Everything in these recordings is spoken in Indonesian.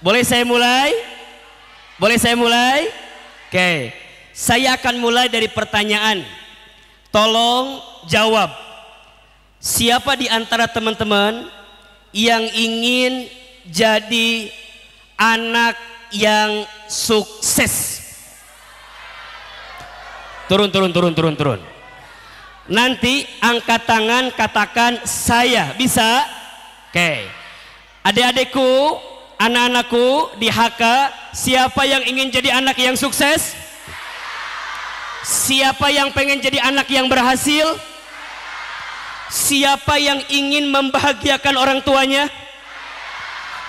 Boleh saya mulai? Boleh saya mulai? Oke. Saya akan mulai dari pertanyaan. Tolong jawab. Siapa di antara teman-teman yang ingin jadi anak yang sukses? Turun. Nanti angkat tangan, katakan saya. Bisa? Oke. Adik-adikku, anak-anakku di HK, siapa yang ingin jadi anak yang sukses? Siapa yang pengen jadi anak yang berhasil? Siapa yang ingin membahagiakan orang tuanya?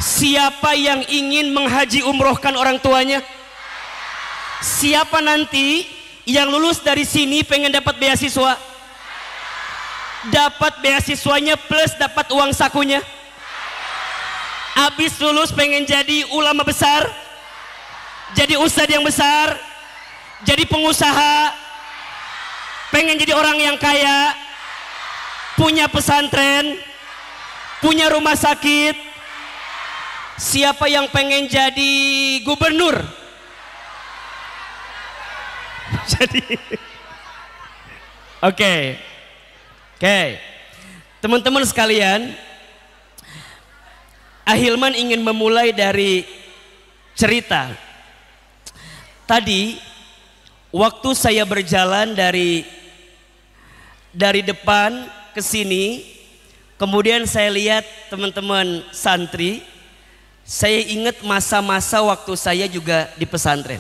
Siapa yang ingin menghaji umrohkan orang tuanya? Siapa nanti yang lulus dari sini pengen dapat beasiswa? Dapat beasiswanya plus dapat uang sakunya? Habis lulus pengen jadi ulama besar? Jadi ustadz yang besar? Jadi pengusaha? Pengen jadi orang yang kaya? Punya pesantren? Punya rumah sakit? Siapa yang pengen jadi gubernur? Jadi Oke. Teman-teman sekalian, Ahilman ingin memulai dari cerita. Tadi waktu saya berjalan dari depan ke sini, kemudian saya lihat teman-teman santri. Saya ingat masa-masa waktu saya juga di pesantren.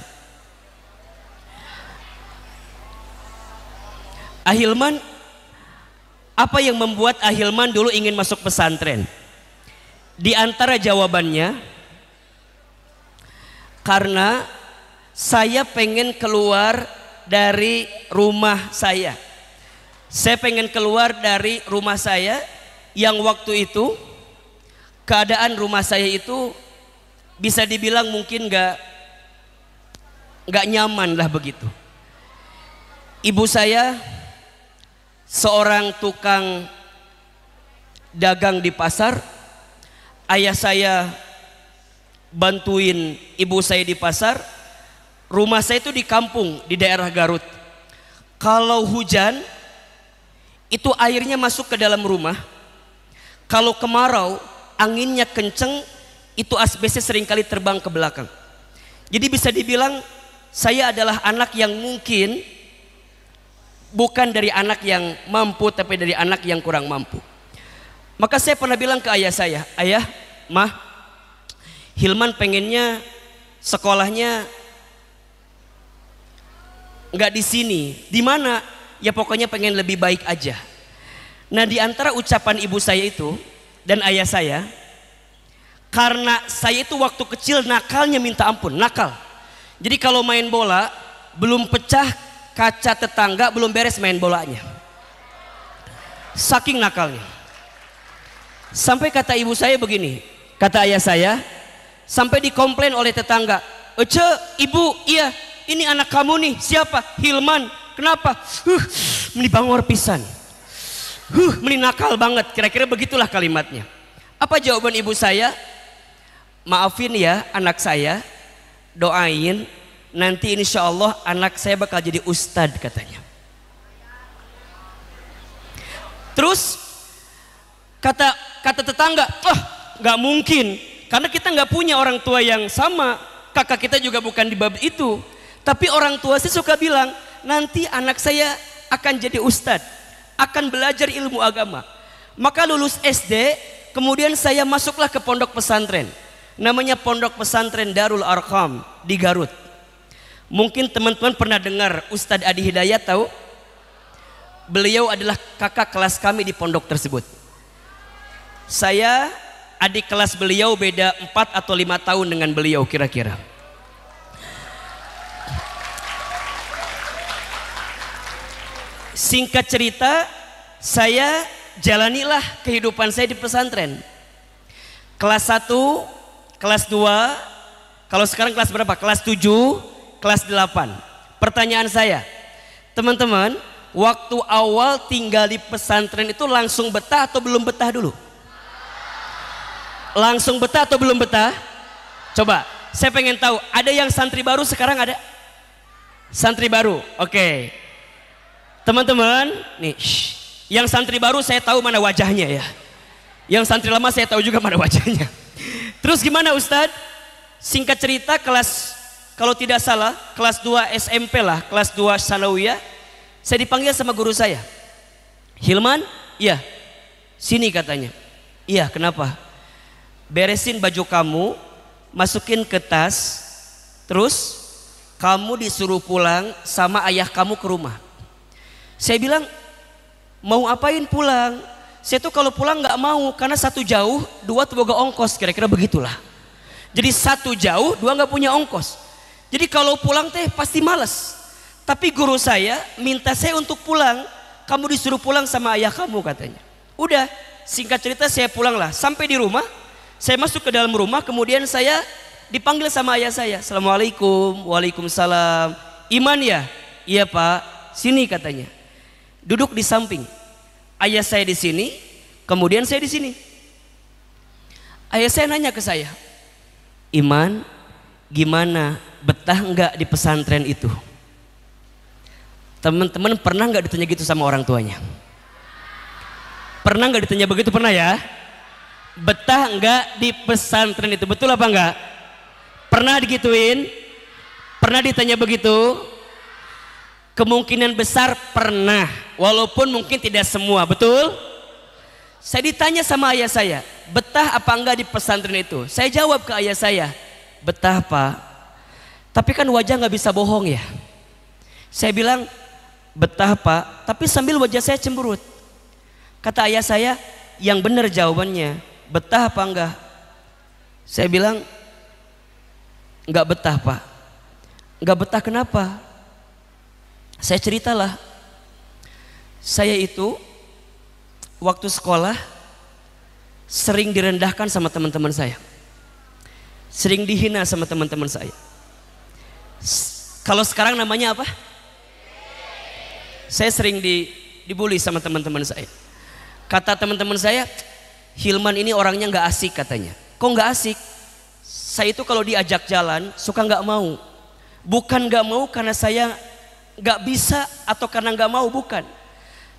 Ahilman, apa yang membuat Ahilman dulu ingin masuk pesantren? Di antara jawabannya, karena saya pengen keluar dari rumah saya. Saya pengen keluar dari rumah saya yang waktu itu keadaan rumah saya itu bisa dibilang mungkin nggak nyaman lah begitu. Ibu saya seorang tukang dagang di pasar. Ayah saya bantuin ibu saya di pasar. Rumah saya itu di kampung di daerah Garut. Kalau hujan itu airnya masuk ke dalam rumah. Kalau kemarau anginnya kenceng, itu asbesnya seringkali terbang ke belakang. Jadi bisa dibilang saya adalah anak yang mungkin bukan dari anak yang mampu, tapi dari anak yang kurang mampu. Maka saya pernah bilang ke ayah saya, ayah, mah, Hilman pengennya sekolahnya nggak di sini, di mana? Ya pokoknya pengen lebih baik aja. Nah, di antara ucapan ibu saya itu dan ayah saya, karena saya itu waktu kecil nakalnya minta ampun, nakal. Jadi kalau main bola belum pecah kaca tetangga, belum beres main bolanya. Saking nakalnya. Sampai kata ibu saya begini, kata ayah saya, sampai dikomplain oleh tetangga, "Ece, ibu, iya, ini anak kamu nih, siapa? Hilman. Kenapa? Meni bangor pisan. Meni nakal banget." Kira-kira begitulah kalimatnya. Apa jawaban ibu saya? "Maafin ya anak saya, doain nanti insya Allah anak saya bakal jadi ustadz," katanya. Terus kata tetangga, nggak mungkin, karena kita nggak punya orang tua yang sama, kakak kita juga bukan di bab itu. Tapi orang tua sih suka bilang, nanti anak saya akan jadi ustadz, akan belajar ilmu agama. Maka lulus SD, kemudian saya masuklah ke pondok pesantren, namanya Pondok Pesantren Darul Arqam di Garut. Mungkin teman-teman pernah dengar Ustadz Adi Hidayat, tahu? Beliau adalah kakak kelas kami di pondok tersebut. Saya adik kelas beliau, beda 4 atau 5 tahun dengan beliau kira-kira. Singkat cerita, saya jalanilah kehidupan saya di pesantren. Kelas 1, kelas 2, kalau sekarang kelas berapa? Kelas 7, kelas 8. Pertanyaan saya, teman-teman, waktu awal tinggal di pesantren itu langsung betah atau belum betah dulu? Langsung betah atau belum betah? Coba, saya pengen tahu, ada yang santri baru sekarang ada? Santri baru, oke. Teman-teman, nih, yang santri baru saya tahu mana wajahnya ya. Yang santri lama saya tahu juga mana wajahnya. Terus gimana Ustadz? Singkat cerita kelas, kalau tidak salah, kelas 2 SMP lah, kelas 2 Sanawiyah, saya dipanggil sama guru saya. Hilman, iya, sini katanya. Iya, kenapa? Beresin baju kamu, masukin ke tas, terus kamu disuruh pulang sama ayah kamu ke rumah. Saya bilang, mau apain pulang? Saya tuh kalau pulang nggak mau, karena satu jauh, dua tuh boga ongkos, kira-kira begitulah. Jadi satu jauh, dua nggak punya ongkos. Jadi kalau pulang teh pasti malas. Tapi guru saya minta saya untuk pulang, kamu disuruh pulang sama ayah kamu katanya. Udah, singkat cerita saya pulang lah. Sampai di rumah, saya masuk ke dalam rumah, kemudian saya dipanggil sama ayah saya. Assalamualaikum, waalaikumsalam. Iman ya? Iya Pak, sini katanya. Duduk di samping. Ayah saya di sini, kemudian saya di sini. Ayah saya nanya ke saya, Iman, gimana? Betah enggak di pesantren itu? Teman-teman pernah nggak ditanya gitu sama orang tuanya? Pernah nggak ditanya begitu? Pernah ya? Betah nggak di pesantren itu? Betul apa enggak? Pernah digituin? Pernah ditanya begitu? Kemungkinan besar pernah, walaupun mungkin tidak semua. Betul? Saya ditanya sama ayah saya, betah apa enggak di pesantren itu? Saya jawab ke ayah saya, betah Pak. Tapi kan wajah nggak bisa bohong ya. Saya bilang, betah Pak, tapi sambil wajah saya cemberut. Kata ayah saya, yang benar jawabannya, betah apa enggak? Saya bilang, enggak betah Pak. Enggak betah kenapa? Saya ceritalah, saya itu waktu sekolah sering direndahkan sama teman-teman saya, sering dihina sama teman-teman saya. Kalau sekarang namanya apa? Saya sering dibully sama teman-teman saya. Kata teman-teman saya, Hilman ini orangnya nggak asik katanya. Kok nggak asik? Saya itu kalau diajak jalan suka nggak mau. Bukan nggak mau karena saya nggak bisa atau karena nggak mau, bukan.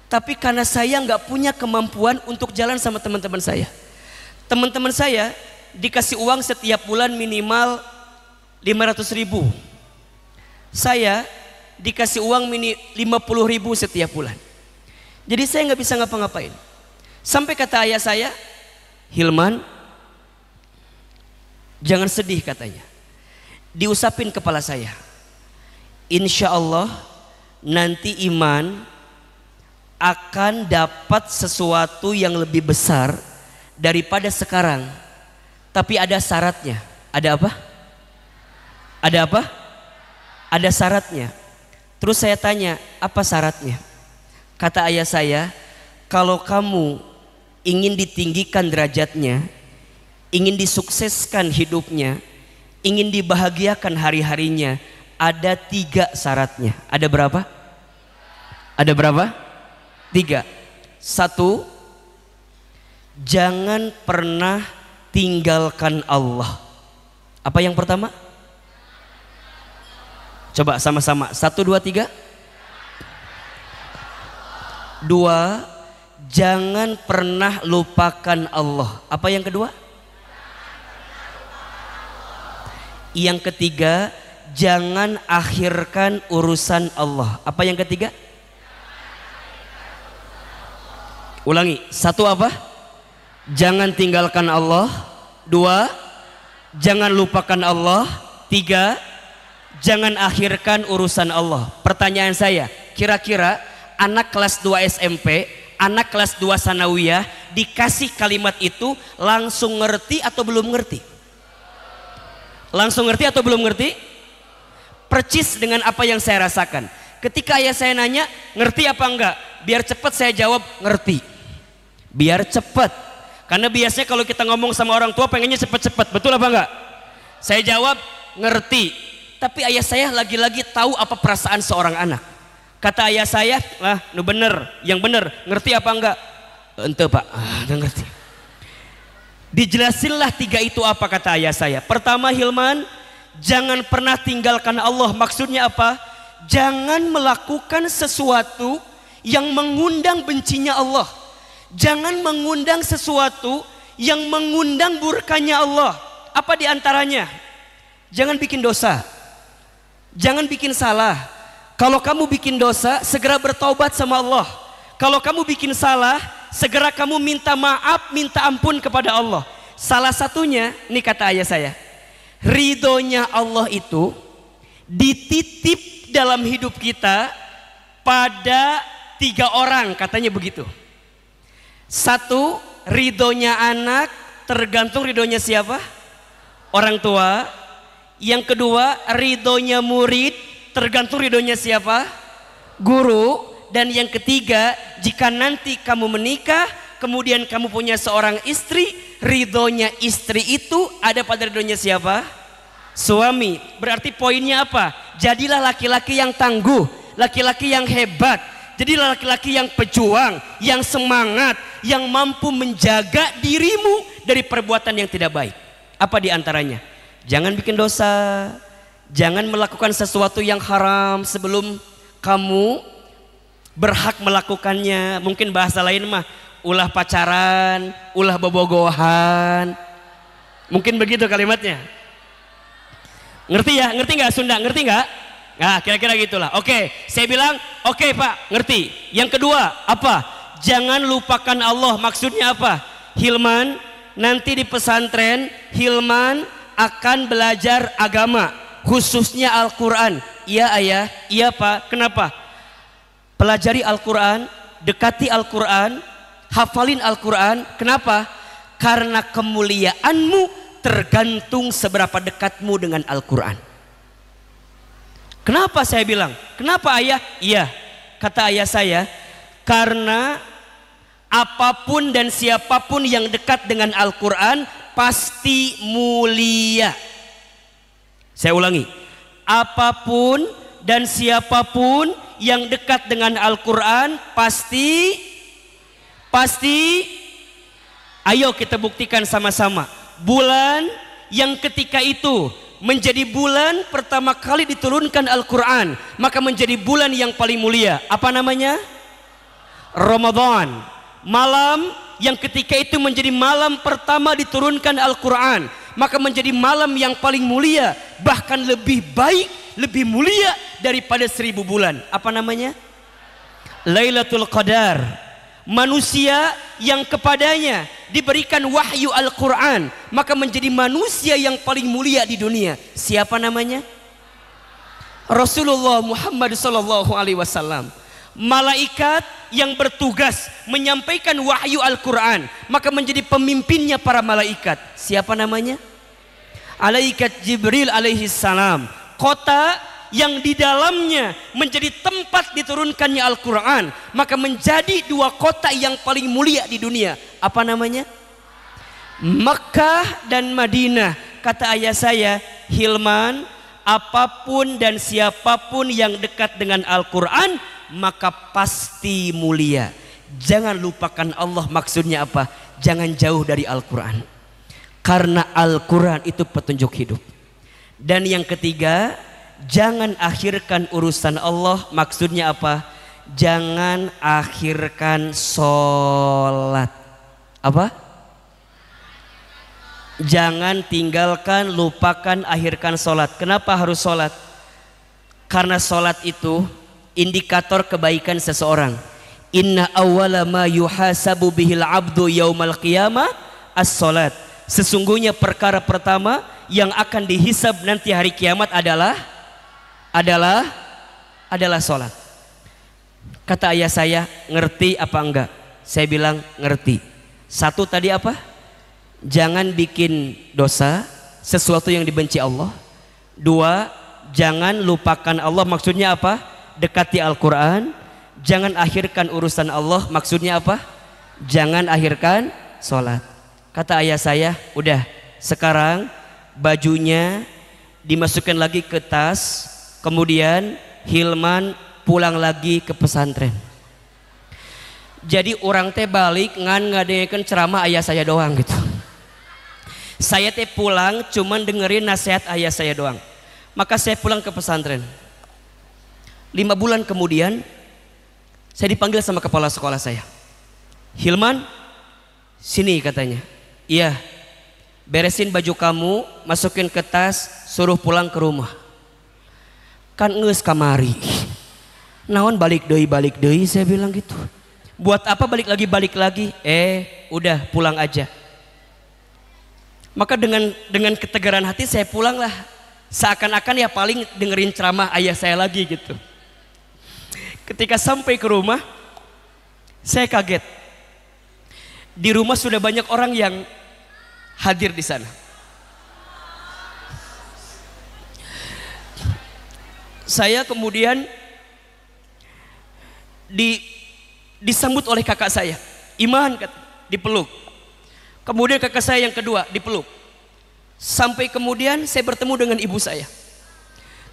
Tapi karena saya nggak punya kemampuan untuk jalan sama teman-teman saya. Teman-teman saya dikasih uang setiap bulan minimal 500.000. Saya dikasih uang 50.000 setiap bulan. Jadi saya nggak bisa ngapa-ngapain. Sampai kata ayah saya, Hilman, jangan sedih katanya. Diusapin kepala saya. Insya Allah nanti Iman akan dapat sesuatu yang lebih besar daripada sekarang. Tapi ada syaratnya. Ada apa? Ada apa? Ada syaratnya. Terus saya tanya, apa syaratnya? Kata ayah saya, kalau kamu ingin ditinggikan derajatnya, ingin disukseskan hidupnya, ingin dibahagiakan hari-harinya, ada 3 syaratnya. Ada berapa? Ada berapa? 3. 1, jangan pernah tinggalkan Allah. Apa yang pertama? Coba sama-sama. 1, 2, 3. 2, jangan pernah lupakan Allah. Apa yang kedua? Yang ketiga, jangan akhirkan urusan Allah. Apa yang ketiga? Ulangi. 1 apa? Jangan tinggalkan Allah. 2, jangan lupakan Allah. 3, jangan akhirkan urusan Allah. Pertanyaan saya, kira-kira anak kelas 2 SMP, anak kelas 2 Sanawiyah dikasih kalimat itu langsung ngerti atau belum ngerti? Langsung ngerti atau belum ngerti? Percis dengan apa yang saya rasakan. Ketika ayah saya nanya, ngerti apa enggak? Biar cepat saya jawab, ngerti. Biar cepat. Karena biasanya kalau kita ngomong sama orang tua pengennya cepat-cepat. Betul apa enggak? Saya jawab, ngerti. Tapi ayah saya lagi-lagi tahu apa perasaan seorang anak. Kata ayah saya, nu bener, yang bener, ngerti apa enggak? Ente Pak, enggak ngerti. Dijelasinlah tiga itu apa kata ayah saya. Pertama Hilman, jangan pernah tinggalkan Allah. Maksudnya apa? Jangan melakukan sesuatu yang mengundang bencinya Allah. Jangan mengundang sesuatu yang mengundang murkanya Allah. Apa diantaranya? Jangan bikin dosa. Jangan bikin salah. Kalau kamu bikin dosa, segera bertaubat sama Allah. Kalau kamu bikin salah, segera kamu minta maaf, minta ampun kepada Allah. Salah satunya, ini kata ayah saya, ridhonya Allah itu dititip dalam hidup kita pada 3 orang, katanya begitu. Satu, ridhonya anak tergantung ridhonya siapa? Orang tua. Yang kedua, ridhonya murid tergantung ridhonya siapa? Guru. Dan yang ketiga, jika nanti kamu menikah, kemudian kamu punya seorang istri, ridhonya istri itu ada pada ridhonya siapa? Suami. Berarti poinnya apa? Jadilah laki-laki yang tangguh, laki-laki yang hebat. Jadilah laki-laki yang pejuang, yang semangat, yang mampu menjaga dirimu dari perbuatan yang tidak baik. Apa diantaranya? Jangan bikin dosa, jangan melakukan sesuatu yang haram sebelum kamu berhak melakukannya. Mungkin bahasa lain mah ulah pacaran, ulah bobogohan. Mungkin begitu kalimatnya. Ngerti ya? Ngerti nggak Sunda? Ngerti nggak? Nah, kira-kira gitulah. Oke, saya bilang oke Pak, ngerti. Yang kedua apa? Jangan lupakan Allah. Maksudnya apa? Hilman, nanti di pesantren Hilman akan belajar agama, khususnya Al-Quran. Iya ayah, iya Pak. Kenapa? Pelajari Al-Quran, dekati Al-Quran, hafalin Al-Quran. Kenapa? Karena kemuliaanmu tergantung seberapa dekatmu dengan Al-Quran. Kenapa saya bilang? Kenapa ayah? Iya, kata ayah saya, karena apapun dan siapapun yang dekat dengan Al-Quran pasti mulia. Saya ulangi, apapun dan siapapun yang dekat dengan Al-Quran pasti ayo kita buktikan sama-sama. Bulan yang ketika itu menjadi bulan pertama kali diturunkan Al-Quran, maka menjadi bulan yang paling mulia. Apa namanya? Ramadan. Malam yang ketika itu menjadi malam pertama diturunkan Al-Quran, maka menjadi malam yang paling mulia, bahkan lebih baik, lebih mulia daripada 1000 bulan. Apa namanya? Lailatul Qadar. Manusia yang kepadanya diberikan wahyu Al-Quran, maka menjadi manusia yang paling mulia di dunia. Siapa namanya? Rasulullah Muhammad SAW. Malaikat yang bertugas menyampaikan wahyu Al-Quran, maka menjadi pemimpinnya para malaikat. Siapa namanya? Malaikat Jibril alaihi salam. Kota yang di dalamnya menjadi tempat diturunkannya Al-Quran, maka menjadi 2 kota yang paling mulia di dunia. Apa namanya? Makkah dan Madinah. Kata ayah saya, Hilman, apapun dan siapapun yang dekat dengan Al-Quran maka pasti mulia. Jangan lupakan Allah. Maksudnya apa? Jangan jauh dari Al-Quran, karena Al-Quran itu petunjuk hidup. Dan yang ketiga, jangan akhirkan urusan Allah. Maksudnya apa? Jangan akhirkan sholat. Apa? Jangan tinggalkan, lupakan, akhirkan sholat. Kenapa harus sholat? Karena sholat itu indikator kebaikan seseorang. Inna awwala ma yuhasabu bihil abdu yaumal qiyamah as-sholat. Sesungguhnya perkara pertama yang akan dihisab nanti hari kiamat adalah sholat. Kata ayah saya, ngerti apa enggak? Saya bilang ngerti. Satu tadi apa? Jangan bikin dosa, sesuatu yang dibenci Allah. 2, jangan lupakan Allah. Maksudnya apa? Dekati Al-Quran. Jangan akhirkan urusan Allah. Maksudnya apa? Jangan akhirkan sholat. Kata ayah saya, udah sekarang bajunya dimasukkan lagi ke tas, kemudian Hilman pulang lagi ke pesantren. Jadi orang teh balik ngan ngadengekeun ceramah ayah saya doang gitu. Saya teh pulang cuman dengerin nasihat ayah saya doang. Maka saya pulang ke pesantren. 5 bulan kemudian saya dipanggil sama kepala sekolah saya. Hilman, sini katanya. Iya, beresin baju kamu, masukin ke tas, suruh pulang ke rumah. Kan ngeus kamari. Naon balik deui saya bilang gitu. Buat apa balik lagi? Udah pulang aja. Maka dengan ketegaran hati saya pulanglah. Seakan-akan ya paling dengerin ceramah ayah saya lagi gitu. Ketika sampai ke rumah, saya kaget. Di rumah sudah banyak orang yang hadir di sana. Saya kemudian disambut oleh kakak saya, Iman, dipeluk. Kemudian kakak saya yang kedua dipeluk. Sampai kemudian saya bertemu dengan ibu saya.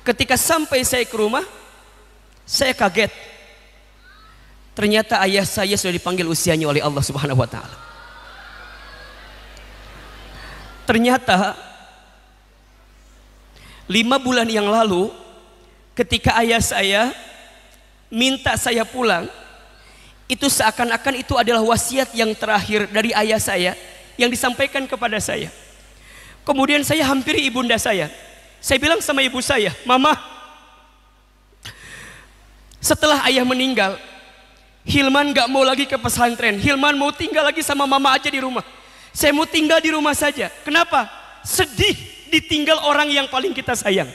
Ketika sampai saya ke rumah, saya kaget. Ternyata ayah saya sudah dipanggil usianya oleh Allah Subhanahu wa taala. Ternyata 5 bulan yang lalu ketika ayah saya minta saya pulang, itu seakan-akan itu adalah wasiat yang terakhir dari ayah saya yang disampaikan kepada saya. Kemudian saya hampiri ibunda saya. Saya bilang sama ibu saya, Mama, setelah ayah meninggal, Hilman gak mau lagi ke pesantren. Hilman mau tinggal lagi sama mama aja di rumah. Saya mau tinggal di rumah saja. Kenapa? Sedih ditinggal orang yang paling kita sayang.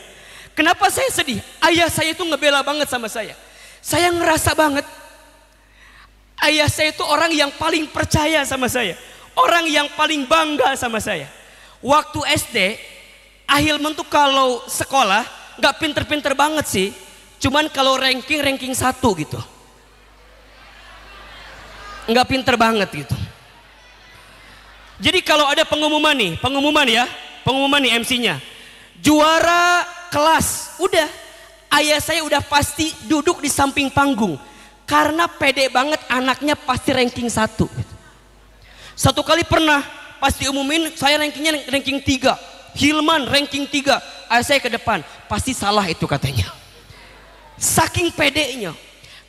Kenapa saya sedih? Ayah saya itu ngebela banget sama saya. Saya ngerasa banget ayah saya itu orang yang paling percaya sama saya. Orang yang paling bangga sama saya. Waktu SD, Hilman tuh kalau sekolah gak pinter-pinter banget sih. Cuman kalau ranking 1 gitu. Nggak pinter banget gitu. Jadi kalau ada pengumuman nih MC-nya, juara kelas, udah ayah saya udah pasti duduk di samping panggung karena pede banget anaknya pasti ranking 1. Satu kali pernah pas diumumin saya rankingnya ranking 3, Hilman ranking 3, ayah saya ke depan, pasti salah itu katanya. Saking pedenya.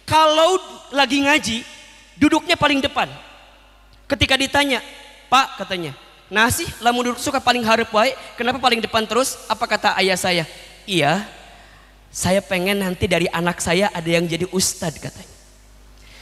Kalau lagi ngaji duduknya paling depan. Ketika ditanya, Pak katanya, nah sih lamun duduk suka paling hareup wae, kenapa paling depan terus? Apa kata ayah saya? Iya, saya pengen nanti dari anak saya ada yang jadi ustadz katanya.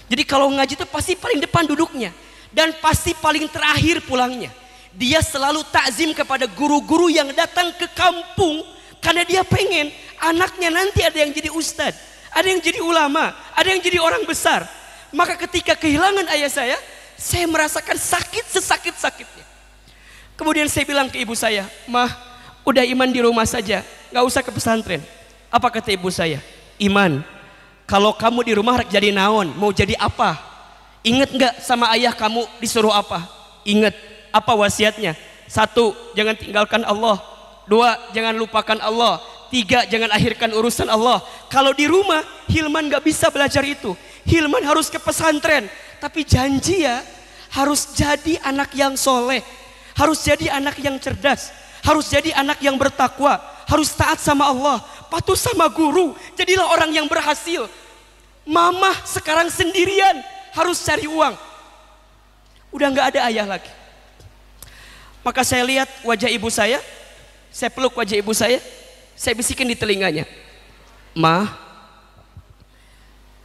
Jadi kalau ngaji itu pasti paling depan duduknya dan pasti paling terakhir pulangnya. Dia selalu takzim kepada guru-guru yang datang ke kampung karena dia pengen anaknya nanti ada yang jadi ustadz, ada yang jadi ulama, ada yang jadi orang besar. Maka ketika kehilangan ayah saya merasakan sakit sesakit-sakitnya. Kemudian saya bilang ke ibu saya, Mah, udah Iman di rumah saja, gak usah ke pesantren. Apa kata ibu saya? Iman, kalau kamu di rumah jadi naon, mau jadi apa? Ingat gak sama ayah kamu disuruh apa? Ingat, apa wasiatnya? 1, jangan tinggalkan Allah. 2, jangan lupakan Allah. 3, jangan akhirkan urusan Allah. Kalau di rumah, Hilman gak bisa belajar itu. Hilman harus ke pesantren, tapi janji ya harus jadi anak yang soleh, harus jadi anak yang cerdas, harus jadi anak yang bertakwa, harus taat sama Allah, patuh sama guru, jadilah orang yang berhasil. Mama sekarang sendirian harus cari uang, udah nggak ada ayah lagi. Maka saya lihat wajah ibu saya peluk wajah ibu saya bisikin di telinganya, Ma,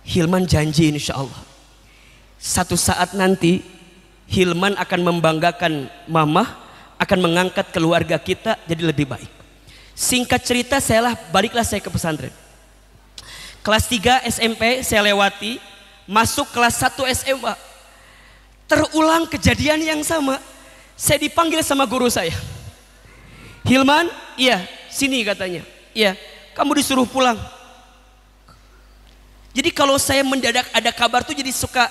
Hilman janji insya Allah satu saat nanti Hilman akan membanggakan mama, akan mengangkat keluarga kita jadi lebih baik. Singkat cerita baliklah saya ke pesantren. Kelas 3 SMP saya lewati, masuk kelas 1 SMA. Terulang kejadian yang sama. Saya dipanggil sama guru saya. Hilman, iya sini katanya. Iya, kamu disuruh pulang. Jadi kalau saya mendadak ada kabar tuh jadi suka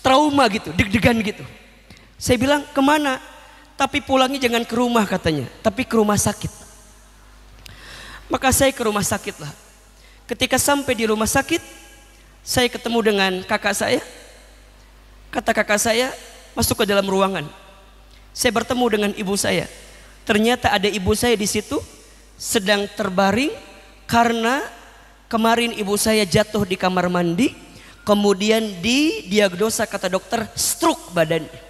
trauma gitu, deg-degan gitu. Saya bilang kemana? Tapi pulangnya jangan ke rumah katanya, tapi ke rumah sakit. Maka saya ke rumah sakit lah. Ketika sampai di rumah sakit, saya ketemu dengan kakak saya. Kata kakak saya, masuk ke dalam ruangan. Saya bertemu dengan ibu saya. Ternyata ada ibu saya di situ sedang terbaring karena kemarin ibu saya jatuh di kamar mandi, kemudian didiagnosa kata dokter stroke badannya.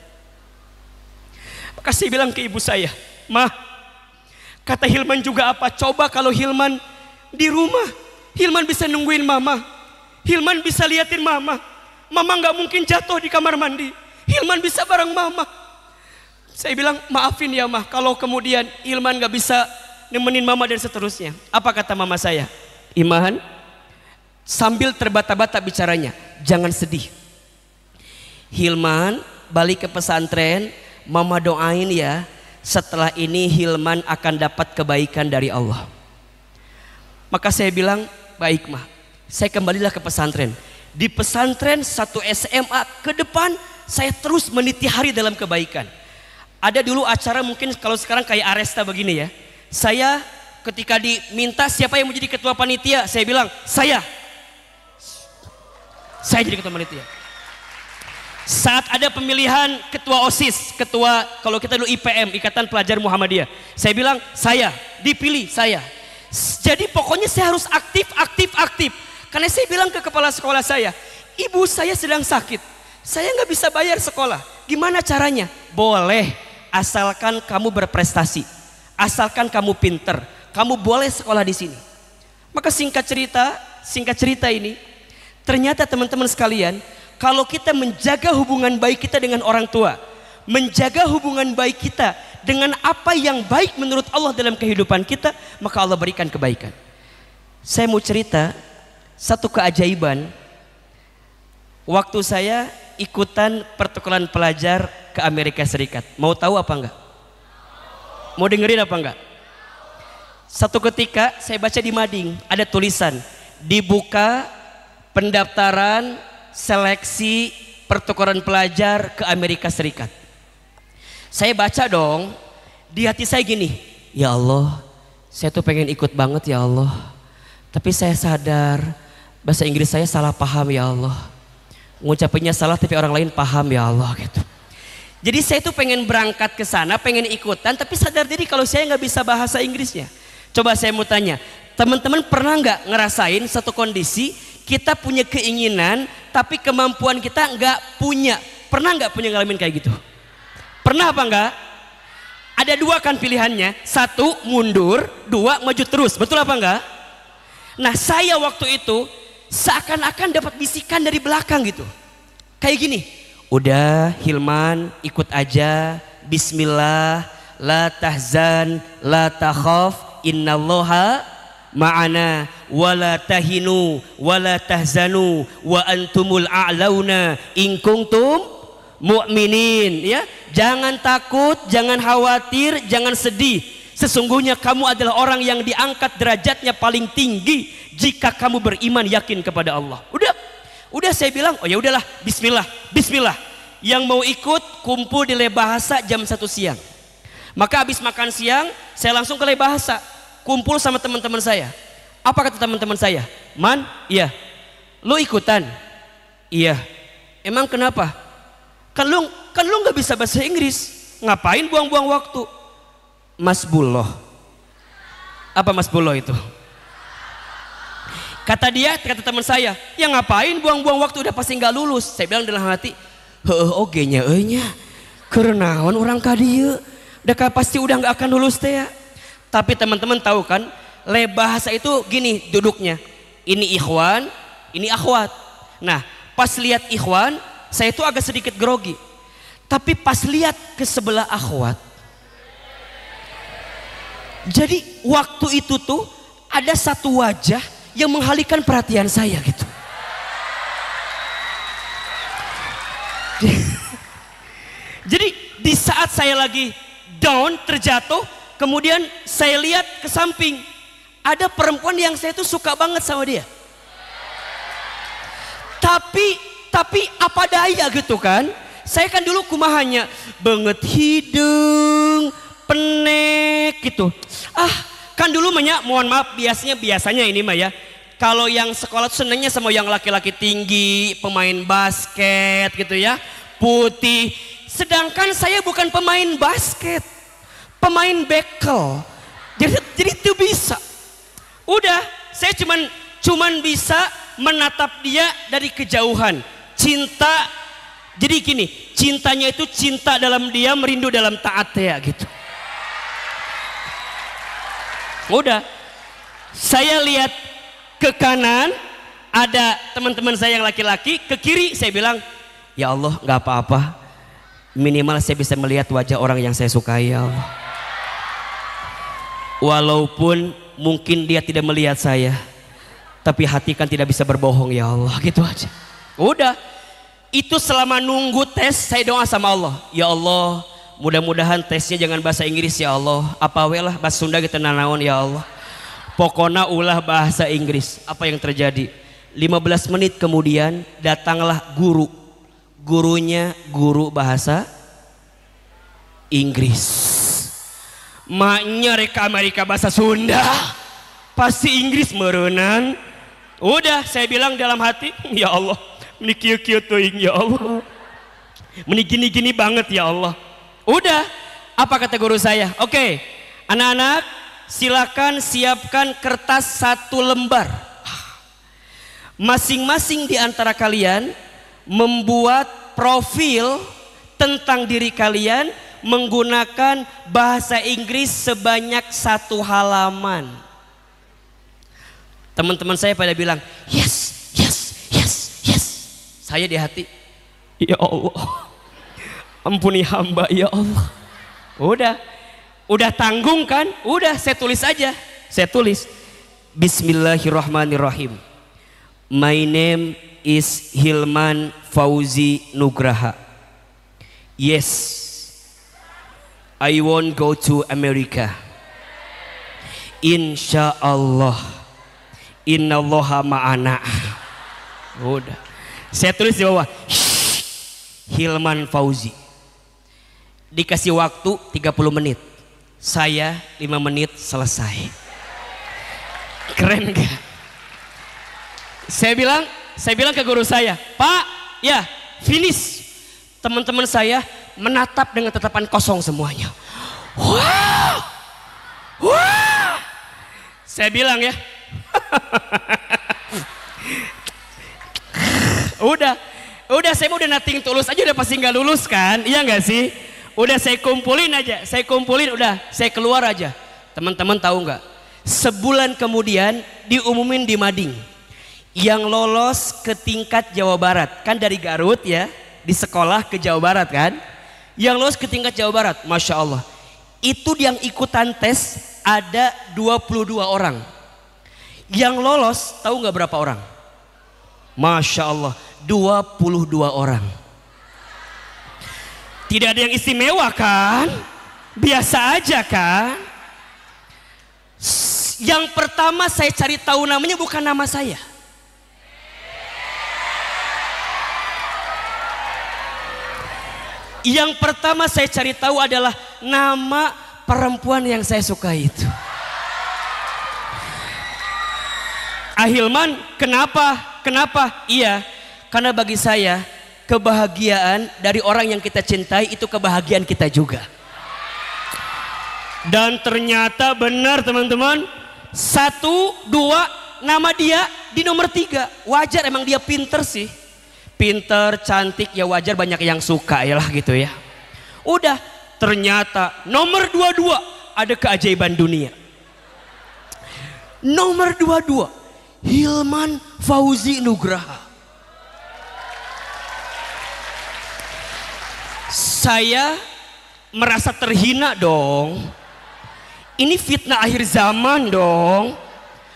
Maka saya bilang ke ibu saya, "Mah, kata Hilman juga apa? Coba kalau Hilman di rumah, Hilman bisa nungguin mama, Hilman bisa liatin mama, mama nggak mungkin jatuh di kamar mandi, Hilman bisa bareng mama." Saya bilang, "Maafin ya mah kalau kemudian Hilman gak bisa nemenin mama dan seterusnya." Apa kata mama saya? "Iman," sambil terbata-bata bicaranya, "jangan sedih. Hilman balik ke pesantren, mama doain ya, setelah ini Hilman akan dapat kebaikan dari Allah." Maka saya bilang, "Baik mah." Saya kembalilah ke pesantren. Di pesantren satu SMA ke depan saya terus meniti hari dalam kebaikan. Ada dulu acara mungkin kalau sekarang kayak Aresta begini ya. Saya ketika diminta siapa yang mau jadi ketua panitia, saya bilang saya jadi ketua panitia. Saat ada pemilihan ketua OSIS, ketua kalau kita dulu IPM, Ikatan Pelajar Muhammadiyah, saya bilang saya, dipilih saya. Jadi pokoknya saya harus aktif. Karena saya bilang ke kepala sekolah saya, "Ibu saya sedang sakit, saya nggak bisa bayar sekolah. Gimana caranya?" "Boleh, asalkan kamu berprestasi, asalkan kamu pinter, kamu boleh sekolah di sini." Maka singkat cerita ini, ternyata teman-teman sekalian, kalau kita menjaga hubungan baik kita dengan orang tua, menjaga hubungan baik kita dengan apa yang baik menurut Allah dalam kehidupan kita, maka Allah berikan kebaikan. Saya mau cerita satu keajaiban. Waktu saya ikutan pertukaran pelajar ke Amerika Serikat. Mau tahu apa enggak? Mau dengerin apa enggak? Satu ketika saya baca di mading ada tulisan, "Dibuka pendaftaran seleksi pertukaran pelajar ke Amerika Serikat." Saya baca dong, di hati saya gini, "Ya Allah, saya tuh pengen ikut banget ya Allah. Tapi saya sadar bahasa Inggris saya salah paham ya Allah. Ngucapinnya salah tapi orang lain paham ya Allah," gitu. Jadi saya tuh pengen berangkat ke sana, pengen ikutan, tapi sadar diri kalau saya nggak bisa bahasa Inggrisnya. Coba saya mau tanya, teman-teman pernah nggak ngerasain satu kondisi kita punya keinginan, tapi kemampuan kita nggak punya? Pernah nggak punya ngalamin kayak gitu? Pernah apa enggak? Ada dua kan pilihannya, satu mundur, dua maju terus, betul apa enggak? Nah saya waktu itu seakan-akan dapat bisikan dari belakang gitu, kayak gini, "Udah Hilman, ikut aja, bismillah, la tahzan, la takhaf, innallaha ma'ana, wala tahinu, wala tahzanu, wa antumul a'launa, in kuntum mu'minin." Ya, jangan takut, jangan khawatir, jangan sedih. Sesungguhnya kamu adalah orang yang diangkat derajatnya paling tinggi jika kamu beriman yakin kepada Allah. Udah saya bilang, "Oh ya udahlah, bismillah. Yang mau ikut kumpul di Lebahasa jam 1 siang. Maka habis makan siang, saya langsung ke Lebahasa, kumpul sama teman-teman saya. Apa kata teman-teman saya? "Man, iya. Lu ikutan?" "Iya." "Emang kenapa?" Kan lu nggak bisa bahasa Inggris. Ngapain buang-buang waktu?" "Masbullah." Apa masbullah itu? Kata teman saya, "Ya ngapain buang-buang waktu, udah pasti nggak lulus." Saya bilang dalam hati, "Oge nya nya kerenawan orang kadieu, pasti udah nggak akan lulus teh ya." Tapi teman-teman tahu kan, Lebahasa itu gini duduknya, ini ikhwan, ini akhwat. Nah pas lihat ikhwan, saya itu agak sedikit grogi. Tapi pas lihat ke sebelah akhwat, jadi waktu itu tuh ada satu wajah yang mengalihkan perhatian saya gitu. Jadi di saat saya lagi down, terjatuh, kemudian saya lihat ke samping, ada perempuan yang saya tuh suka banget sama dia. Tapi apa daya gitu kan? Saya kan dulu kumahanya banget hidung, penek gitu. Kan dulu mohon maaf, biasanya ini mah ya, kalau yang sekolah tuh senengnya sama yang laki-laki tinggi, pemain basket gitu ya, putih. Sedangkan saya bukan pemain basket, pemain bekel. Jadi itu bisa. Udah, saya cuman bisa menatap dia dari kejauhan. Cinta, jadi gini, cintanya itu cinta dalam diam, merindu dalam taat ya gitu. Udah, saya lihat ke kanan, ada teman-teman saya yang laki-laki, ke kiri saya bilang, ya Allah nggak apa-apa, minimal saya bisa melihat wajah orang yang saya sukai ya Allah. Walaupun mungkin dia tidak melihat saya, tapi hati kan tidak bisa berbohong ya Allah, gitu aja. Udah, itu selama nunggu tes saya doa sama Allah, ya Allah mudah-mudahan tesnya jangan bahasa Inggris ya Allah, apa welah bahasa Sunda gitu nanaon ya Allah, pokoknya ulah bahasa Inggris. Apa yang terjadi? 15 menit kemudian datanglah gurunya guru bahasa Inggris. Maknya reka Amerika bahasa Sunda, pasti Inggris merenan. Udah, saya bilang dalam hati, ya Allah ini kieu-kieu teuing ya Allah, ini gini-gini banget ya Allah. Udah, apa kata guru saya? Oke, anak-anak silakan siapkan kertas 1 lembar. Masing-masing di antara kalian membuat profil tentang diri kalian menggunakan bahasa Inggris sebanyak 1 halaman. Teman-teman saya pada bilang, yes, yes, yes, yes. Saya di hati, ya Allah, ampuni hamba ya Allah. Udah tanggung kan? Udah, saya tulis aja. Saya tulis Bismillahirrahmanirrahim. My name is Hilman Fauzi Nugraha. Yes, I won't go to America. Insya Allah, innallaha ma'ana. Udah, saya tulis di bawah Hilman Fauzi. Dikasih waktu 30 menit, saya 5 menit selesai. Keren gak? Saya bilang ke guru saya, Pak, ya finish. Teman-teman saya menatap dengan tatapan kosong semuanya. Wow, wow. Saya bilang ya, udah saya udah nothing tulus aja, udah pasti nggak lulus kan? Iya nggak sih? Udah saya kumpulin aja, udah saya keluar aja. Teman-teman tahu nggak? Sebulan kemudian diumumin di Mading, yang lolos ke tingkat Jawa Barat, kan dari Garut ya, di sekolah ke Jawa Barat kan, yang lolos ke tingkat Jawa Barat, Masya Allah, itu yang ikutan tes ada 22 orang, yang lolos tahu nggak berapa orang? Masya Allah, 22 orang. Tidak ada yang istimewa kan? Biasa aja kan? Yang pertama saya cari tahu namanya bukan nama saya. Yang pertama saya cari tahu adalah nama perempuan yang saya suka itu. Ahilman, kenapa? Iya, karena bagi saya kebahagiaan dari orang yang kita cintai itu kebahagiaan kita juga. Dan ternyata benar teman-teman, 1, 2 nama dia di nomor 3. Wajar, emang dia pinter sih, pinter, cantik, ya wajar banyak yang suka ya lah gitu ya. Udah, ternyata nomor 22 ada keajaiban dunia. Nomor 22 Hilman Fauzi Nugraha. Saya merasa terhina dong. Ini fitnah akhir zaman dong.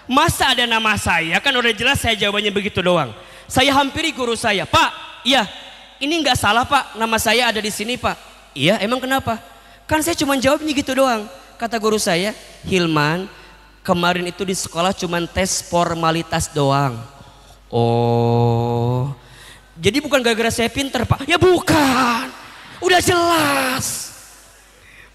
Masa ada nama saya? Kan udah jelas saya jawabannya begitu doang. Saya hampiri guru saya, Pak, iya, ini nggak salah Pak, nama saya ada di sini Pak. Iya, emang kenapa? Kan saya cuma jawabnya gitu doang. Kata guru saya, Hilman, kemarin itu di sekolah cuma tes formalitas doang. Oh, jadi bukan gara-gara saya pinter Pak? Ya bukan, udah jelas.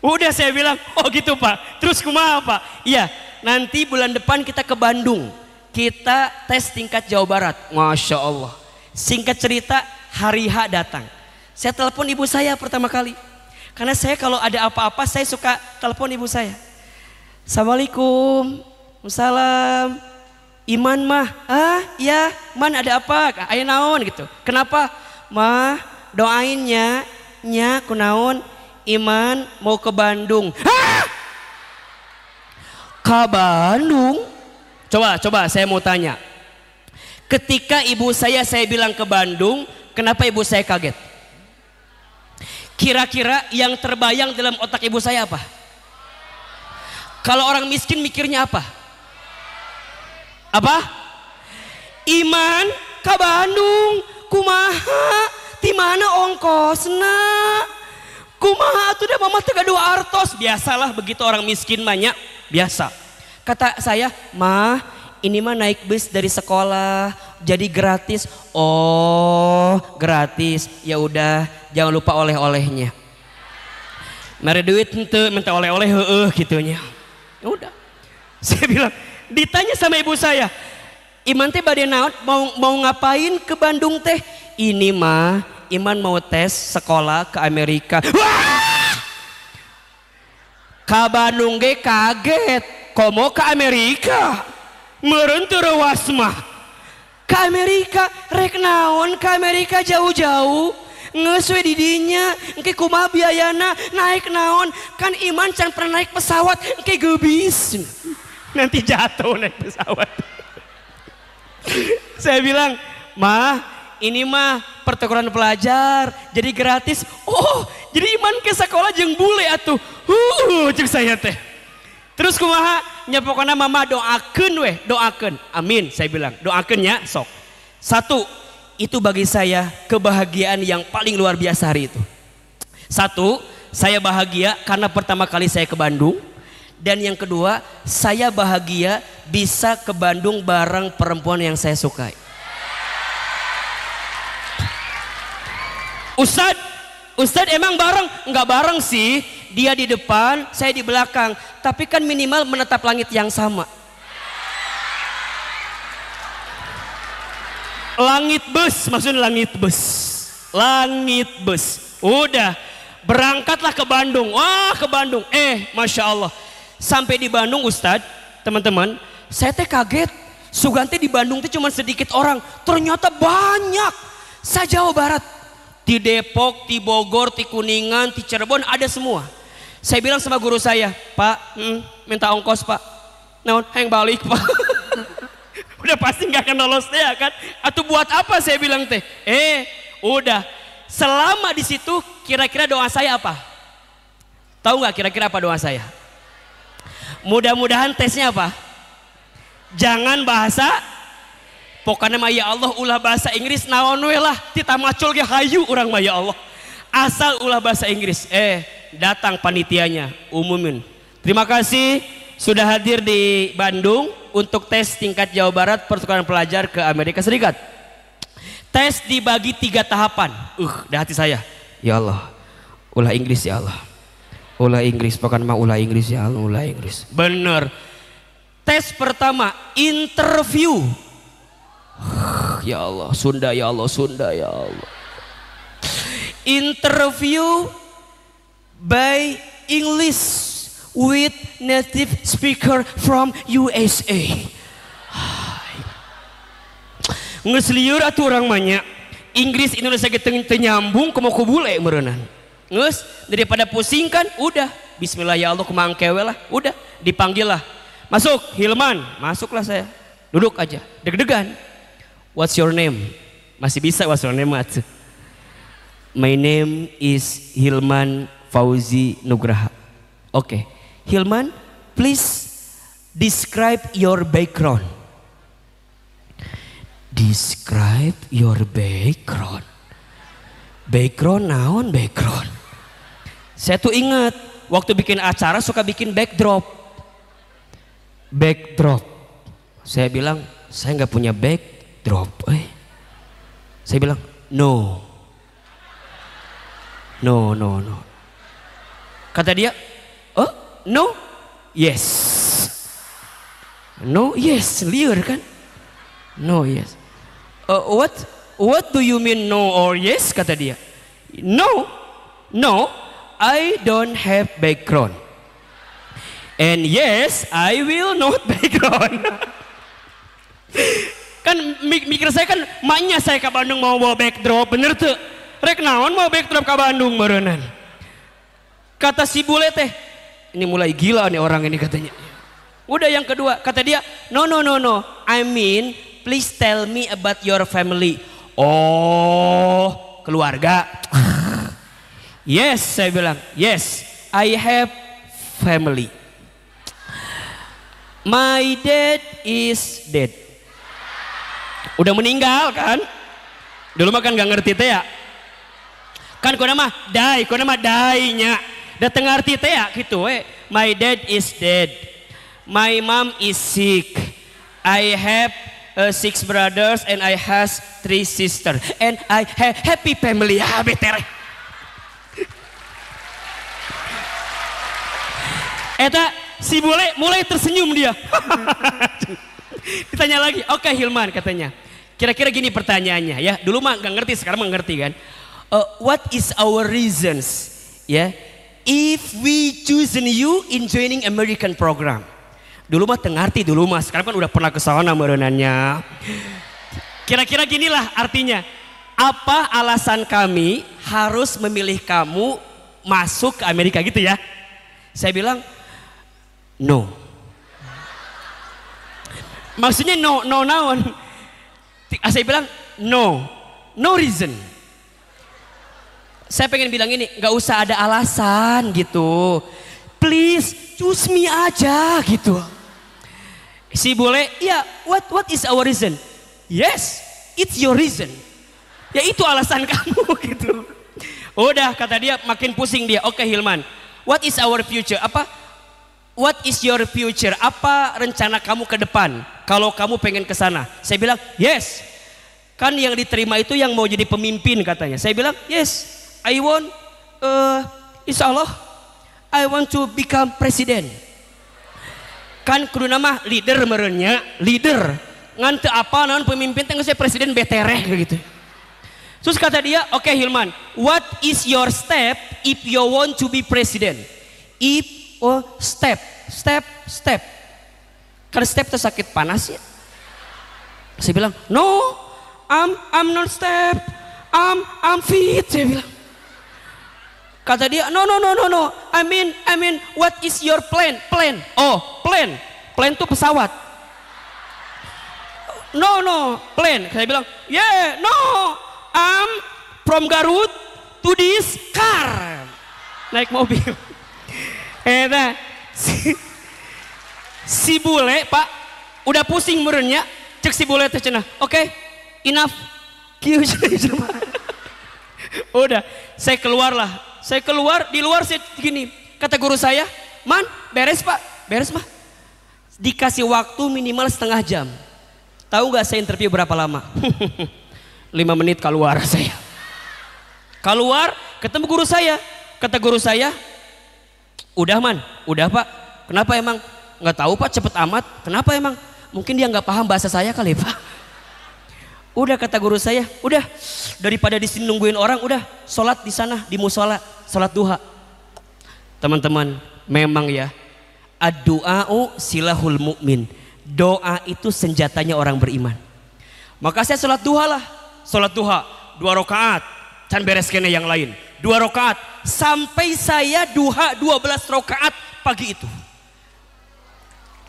Udah saya bilang, oh gitu Pak. Terus kumaha Pak? Iya, nanti bulan depan kita ke Bandung. Kita tes tingkat Jawa Barat. Masya Allah. Singkat cerita, hari H datang. Saya telepon ibu saya pertama kali. Karena saya kalau ada apa-apa saya suka telepon ibu saya. Assalamualaikum. Salam. Iman mah. Ya, man ada apa? Aya naon gitu. Kenapa? Mah, doainnya nya kunaon? Iman mau ke Bandung. Ke Bandung? Coba saya mau tanya. Ketika ibu saya bilang ke Bandung, kenapa ibu saya kaget? Kira-kira yang terbayang dalam otak ibu saya apa? Kalau orang miskin mikirnya apa? Apa? Iman ke Bandung, kumaha? Di mana ongkosna? Kumaha tuh dah mama tega 2 artos. Biasalah begitu orang miskin banyak, biasa. Kata saya, "Mah, ini mah naik bus dari sekolah, jadi gratis." Oh, gratis. Ya udah, jangan lupa oleh-olehnya. Mere duit henteu, minta oleh-oleh heueuh gitunya. Ya udah. Saya bilang, ditanya sama ibu saya, "Iman teh bade naon? Mau ngapain ke Bandung teh?" "Ini mah Iman mau tes sekolah ke Amerika." Wah! Ka Bandung ge kaget, komo ke Amerika. Meureun teu reuas mah. Ka Amerika rek naon ka Amerika jauh-jauh. Geus we di dinya, engke kumaha biayana, naik naon? Kan Iman can pernah naik pesawat, engke geubis. Nanti jatuh naik pesawat. Saya bilang, "Mah, ini mah pertukaran pelajar, jadi gratis." "Oh, jadi Iman ke sekolah jeung bule atuh." Cek saya teh. Terus kumaha? Nya pokona mama doakeun we, doakeun. Amin, saya bilang. Doakeun nya sok. 1, itu bagi saya kebahagiaan yang paling luar biasa hari itu. 1, saya bahagia karena pertama kali saya ke Bandung. Dan yang kedua, saya bahagia bisa ke Bandung bareng perempuan yang saya sukai. Ustad emang bareng? Enggak bareng sih. Dia di depan, saya di belakang. Tapi kan minimal menatap langit yang sama. Langit bus, maksudnya langit bus. Langit bus. Udah, berangkatlah ke Bandung. Wah, ke Bandung. Masya Allah. Sampai di Bandung Ustad, teman-teman, saya teh kaget. Sugante di Bandung tuh cuma sedikit orang. Ternyata banyak. Se-Jawa Barat. Di Depok, di Bogor, di Kuningan, di Cirebon ada semua. Saya bilang sama guru saya, "Pak, minta ongkos Pak." "Naon? Hayang balik Pak." Udah pasti nggak akan lolos deh kan? Atau buat apa saya bilang teh? Udah. Selama di situ kira-kira doa saya apa? Tahu nggak kira-kira apa doa saya? Mudah-mudahan tesnya apa? Jangan bahasa. Pokoknya mah ya Allah ulah bahasa Inggris naon we lah. Tita macul ge hayu urang mah ya Allah. Asal ulah bahasa Inggris. Datang panitianya umumin. Terima kasih sudah hadir di Bandung untuk tes tingkat Jawa Barat pertukaran pelajar ke Amerika Serikat. Tes dibagi 3 tahapan. Di hati saya, ya Allah, ulah Inggris ya Allah. Ulah Inggris, pokoknya mah ulah Inggris ya Allah, ulah Inggris. Bener. Tes pertama, interview. Ya Allah, Sunda ya Allah, Sunda ya Allah. Interview by English with native speaker from USA. Nges lieur atuh urang manya. Inggris Indonesia ge teu nyambung komo ku bule meureunnan. Nges daripada pusing kan udah bismillah ya Allah kumaha engke we lah, udah dipanggil lah. Masuk Hilman, masuklah saya. Duduk aja, deg-degan. What's your name? Masih bisa what's your name atuh. My name is Hilman Fauzi Nugraha. Oke, Hilman, please describe your background. Describe your background. Background naon background? Saya tuh ingat waktu bikin acara suka bikin backdrop. Backdrop. Saya bilang saya nggak punya backdrop. Saya bilang no. No. Kata dia, "Oh, no? Yes." No, yes, liar kan? No, yes. What do you mean no or yes? Kata dia. No, I don't have background. And yes, I will not background. Kan mikir saya kan maknya saya ke Bandung mau bawa backdrop, bener tuh. Rek naon mau backdrop ke Bandung berenan. Kata si bule teh, ini mulai gila nih orang ini katanya. Udah yang kedua, kata dia, no, I mean please tell me about your family. Oh, keluarga. Yes, saya bilang, yes, I have family. My dad is dead. Udah meninggal kan? Dulu mah kan gak ngerti teh ya. Kan kau nama die-nya. Dateng ngerti teh ya gitu we. My dad is dead. My mom is sick. I have 6 brothers and I has 3 sisters. And I have happy family. Ya beter. Eta si bule mulai tersenyum dia. Ditanya lagi, oke Hilman katanya. Kira-kira gini pertanyaannya ya. Dulu mah gak ngerti, sekarang mah ngerti kan. What is our reasons ya? If we chosen you in joining American program. Dulu mah tengarti dulu mah, sekarang kan udah pernah ke sana merenannya. Kira-kira ginilah artinya. Apa alasan kami harus memilih kamu masuk ke Amerika gitu ya? Saya bilang no. Maksudnya no naon. Saya bilang no reason. Saya pengen bilang ini, nggak usah ada alasan gitu. Please choose me aja gitu. Si bule, ya what is our reason? Yes, it's your reason. Ya itu alasan kamu gitu. Udah kata dia makin pusing dia. Oke Hilman, what is our future? What is your future? Apa rencana kamu ke depan? Kalau kamu pengen ke sana. Saya bilang, yes. Kan yang diterima itu yang mau jadi pemimpin katanya. Saya bilang, yes. I want, insya Allah, I want to become president. Kan kudu nama leader merenya, leader. Ngan teu apa naon pemimpin teh saya presiden betereh gitu. Terus kata dia, oke Hilman, what is your step if you want to be president? Step. Kan step itu sakit panas ya. Saya bilang, no, I'm not step, I'm fit. Saya bilang. Kata dia, no. I mean, what is your plan? Plan itu pesawat. No, plan. Saya bilang, yeah, no, I'm from Garut to this car. Naik mobil. Si bule pak, udah pusing merenya, cek si bule teh cenah. Oke, enough. Kieu udah, saya keluar di luar saya gini, kata guru saya, man beres mah, dikasih waktu minimal setengah jam. Tahu nggak saya interview berapa lama? 5 menit keluar saya. Keluar ketemu guru saya, kata guru saya, udah man, udah pak. Kenapa emang? Nggak tahu pak, cepet amat. Kenapa emang? Mungkin dia nggak paham bahasa saya kali pak. Udah kata guru saya, udah daripada di sini nungguin orang, udah sholat di sana di musola, sholat duha. Teman-teman, memang ya, ad-du'a'u silahul mu'min. Doa itu senjatanya orang beriman. Maka saya sholat duha lah, sholat duha 2 rakaat, can beres kene yang lain 2 rakaat, sampai saya duha 12 rakaat pagi itu.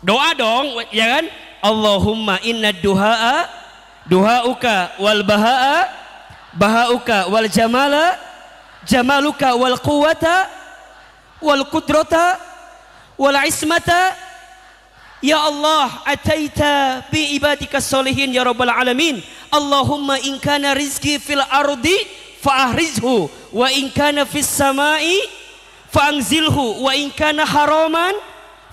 Doa dong, ya kan? Allahumma inna duhauka wal bahauka wal jamaluka wal quwata wal qudrata wal ismata ya Allah ataita bi ibadika solihin ya rabbal alamin. Allahumma in kana rizqi fil ardi fa ahrizhu wa in kana fis samai fa anzilhu wa in kana haraman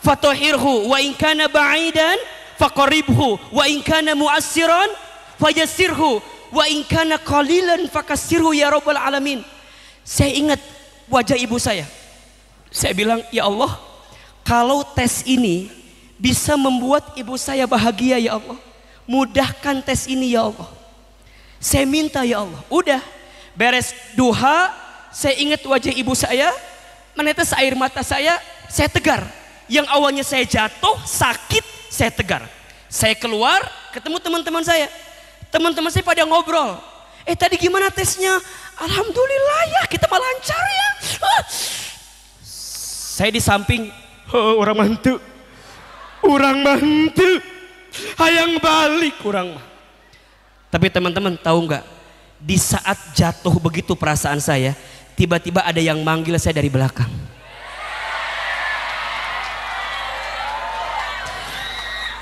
fatahhirhu wa in kana ba'idan faqaribhu wa in kana mu'assiran fayassirhu wa in kana qalilan fakassirhu ya rabbal alamin. Saya ingat wajah ibu saya. Saya bilang, ya Allah, kalau tes ini bisa membuat ibu saya bahagia ya Allah, mudahkan tes ini ya Allah. Saya minta ya Allah. Udah beres duha, saya ingat wajah ibu saya. menetes air mata saya tegar. Yang awalnya saya jatuh, sakit, saya tegar. Saya keluar, ketemu teman-teman saya. Teman-teman saya pada ngobrol. Tadi gimana tesnya? Alhamdulillah ya, kita mah lancar ya. Saya di samping, orang mantu. Hayang balik kurang mah. Tapi teman-teman tahu nggak? Di saat jatuh begitu perasaan saya, tiba-tiba ada yang manggil saya dari belakang.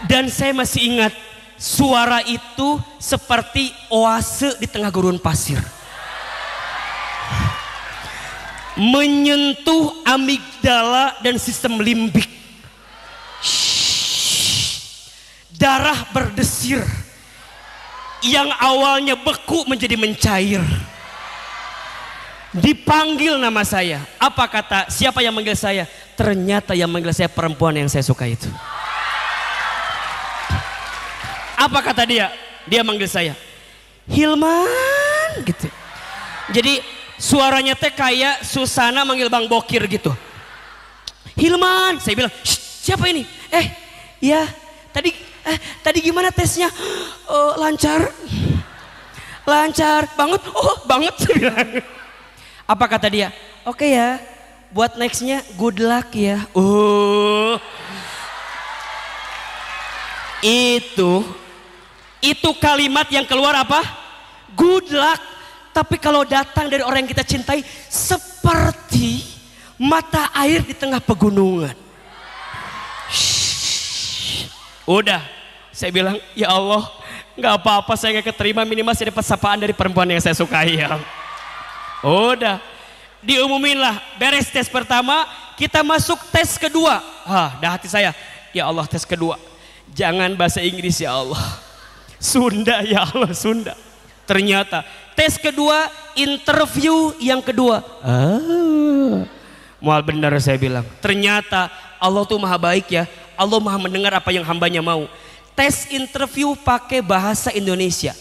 Dan saya masih ingat suara itu seperti oase di tengah gurun pasir. Menyentuh amigdala dan sistem limbik. Darah berdesir. Yang awalnya beku menjadi mencair. Dipanggil nama saya. Apa kata siapa yang manggil saya? Ternyata yang manggil saya perempuan yang saya suka itu. Apa kata dia? Dia manggil saya Hilman gitu. Jadi suaranya teh kayak Susana manggil Bang Bokir gitu. Hilman, saya bilang, siapa ini? Ya, tadi gimana tesnya? Lancar banget. Banget saya bilang. Apa kata dia? Oke ya, buat nextnya good luck ya. Itu kalimat yang keluar apa? Good luck. Tapi kalau datang dari orang yang kita cintai, seperti mata air di tengah pegunungan. Udah, saya bilang, ya Allah, nggak apa-apa, saya nggak keterima, minimal saya dapat sapaan dari perempuan yang saya sukai ya. Udah, diumumin lah, beres tes pertama, kita masuk tes kedua. Dah hati saya, ya Allah tes kedua, jangan bahasa Inggris ya Allah. Sunda ya Allah, Sunda. Ternyata tes kedua, interview yang kedua. Mual benar saya bilang. Ternyata Allah tuh maha baik ya. Allah maha mendengar apa yang hambanya mau. Tes interview pakai bahasa Indonesia.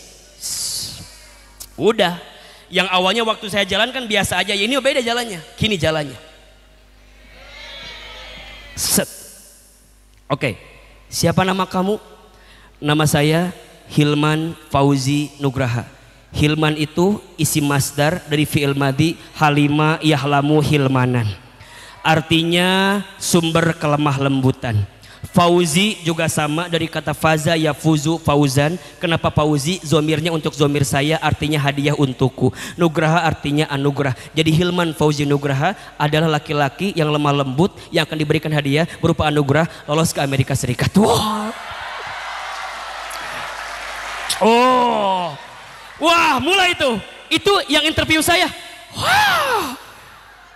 Udah. Yang awalnya waktu saya jalan kan biasa aja. Ini beda jalannya. Kini jalannya. Set. Oke. Siapa nama kamu? Nama saya Hilman Fauzi Nugraha. Hilman itu isim masdar dari fi'il madhi halima yahlamu hilmanan. Artinya sumber kelemah lembutan. Fauzi juga sama dari kata faza yafuzu fauzan. Kenapa Fauzi? Zomirnya untuk zomir saya, artinya hadiah untukku. Nugraha artinya anugerah. Jadi Hilman Fauzi Nugraha adalah laki-laki yang lemah lembut yang akan diberikan hadiah berupa anugerah lolos ke Amerika Serikat. Wow. Wah, mulai itu. Itu yang interview saya. Wah.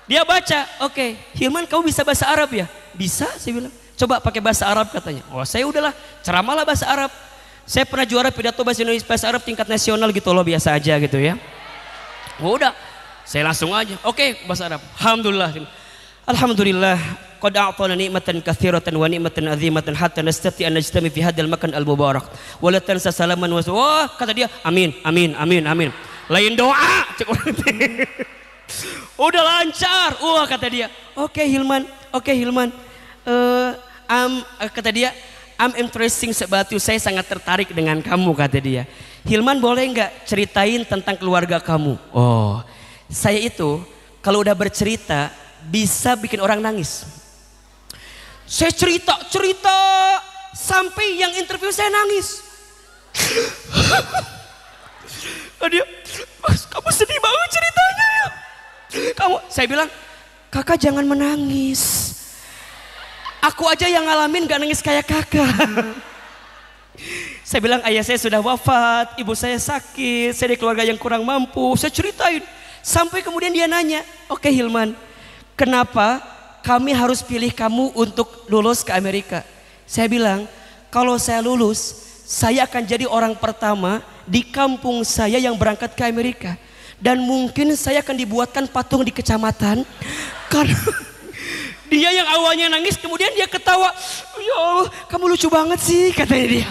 Dia baca, oke, Hilman kamu bisa bahasa Arab ya? Bisa, saya bilang. Coba pakai bahasa Arab katanya. Saya udahlah, ceramahlah bahasa Arab. Saya pernah juara pidato bahasa Indonesia bahasa Arab tingkat nasional gitu loh, biasa aja gitu ya. Udah, saya langsung aja. Oke, bahasa Arab. Alhamdulillah. Qad a'tana ni'matan katsiratan wa ni'matan 'azimatan hatta nastati an najtami fi hadzal makan al-mubarak. Wa la tansa salaman wa wah, kata dia, amin. Lain doa. Udah lancar. Wah, kata dia. Oke Hilman. Kata dia, I'm interesting sebatu, saya sangat tertarik dengan kamu, kata dia. Hilman boleh nggak ceritain tentang keluarga kamu? Saya itu kalau udah bercerita bisa bikin orang nangis. Saya cerita sampai yang interview saya nangis. Dia, kamu sedih banget ceritanya ya. Saya bilang, kakak jangan menangis. Aku aja yang ngalamin gak nangis kayak kakak. Saya bilang ayah saya sudah wafat, ibu saya sakit, saya dari keluarga yang kurang mampu. Saya ceritain sampai kemudian dia nanya, oke Hilman, kenapa kami harus pilih kamu untuk lulus ke Amerika? Saya bilang, kalau saya lulus, saya akan jadi orang pertama di kampung saya yang berangkat ke Amerika. Dan mungkin saya akan dibuatkan patung di kecamatan. Karena dia yang awalnya nangis, kemudian dia ketawa. Ya Allah, kamu lucu banget sih, katanya dia.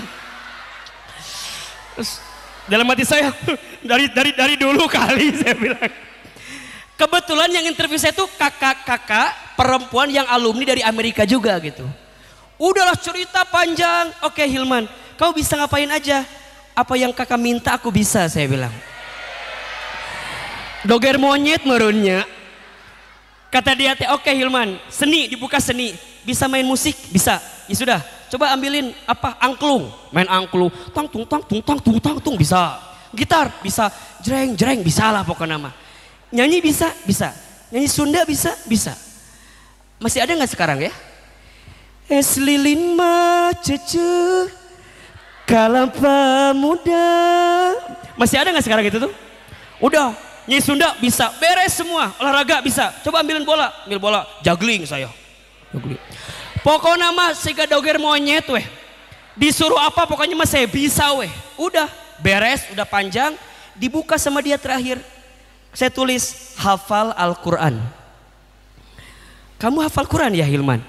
Terus, dalam hati saya, dari dulu kali saya bilang. Kebetulan yang interview saya tuh kakak-kakak perempuan yang alumni dari Amerika juga gitu. Udahlah cerita panjang. Oke Hilman, kau bisa ngapain aja? Apa yang kakak minta aku bisa, saya bilang. Doger monyet merunnya. Kata dia, oke Hilman, seni, dibuka seni. Bisa main musik? Bisa. Ya sudah, coba ambilin apa? Angklung. Main angklung. Tang tung tang tung tang tung tang tung bisa. Gitar bisa. Jreng jreng bisa lah pokoknya mah. Nyanyi bisa? Bisa. Nyanyi Sunda bisa? Bisa. Masih ada nggak sekarang ya? Es lilin mah cece kalapa muda. Masih ada nggak sekarang itu tuh? Udah. Nyanyi Sunda bisa. Beres semua. Olahraga bisa. Coba ambilin bola. Ambil bola. Juggling saya. Juggling. Pokoknya mah siga doger monyet weh. Disuruh apa pokoknya mah saya bisa weh. Udah. Beres. Udah panjang. Dibuka sama dia terakhir. Saya tulis hafal Al-Quran. Kamu hafal Quran ya Hilman?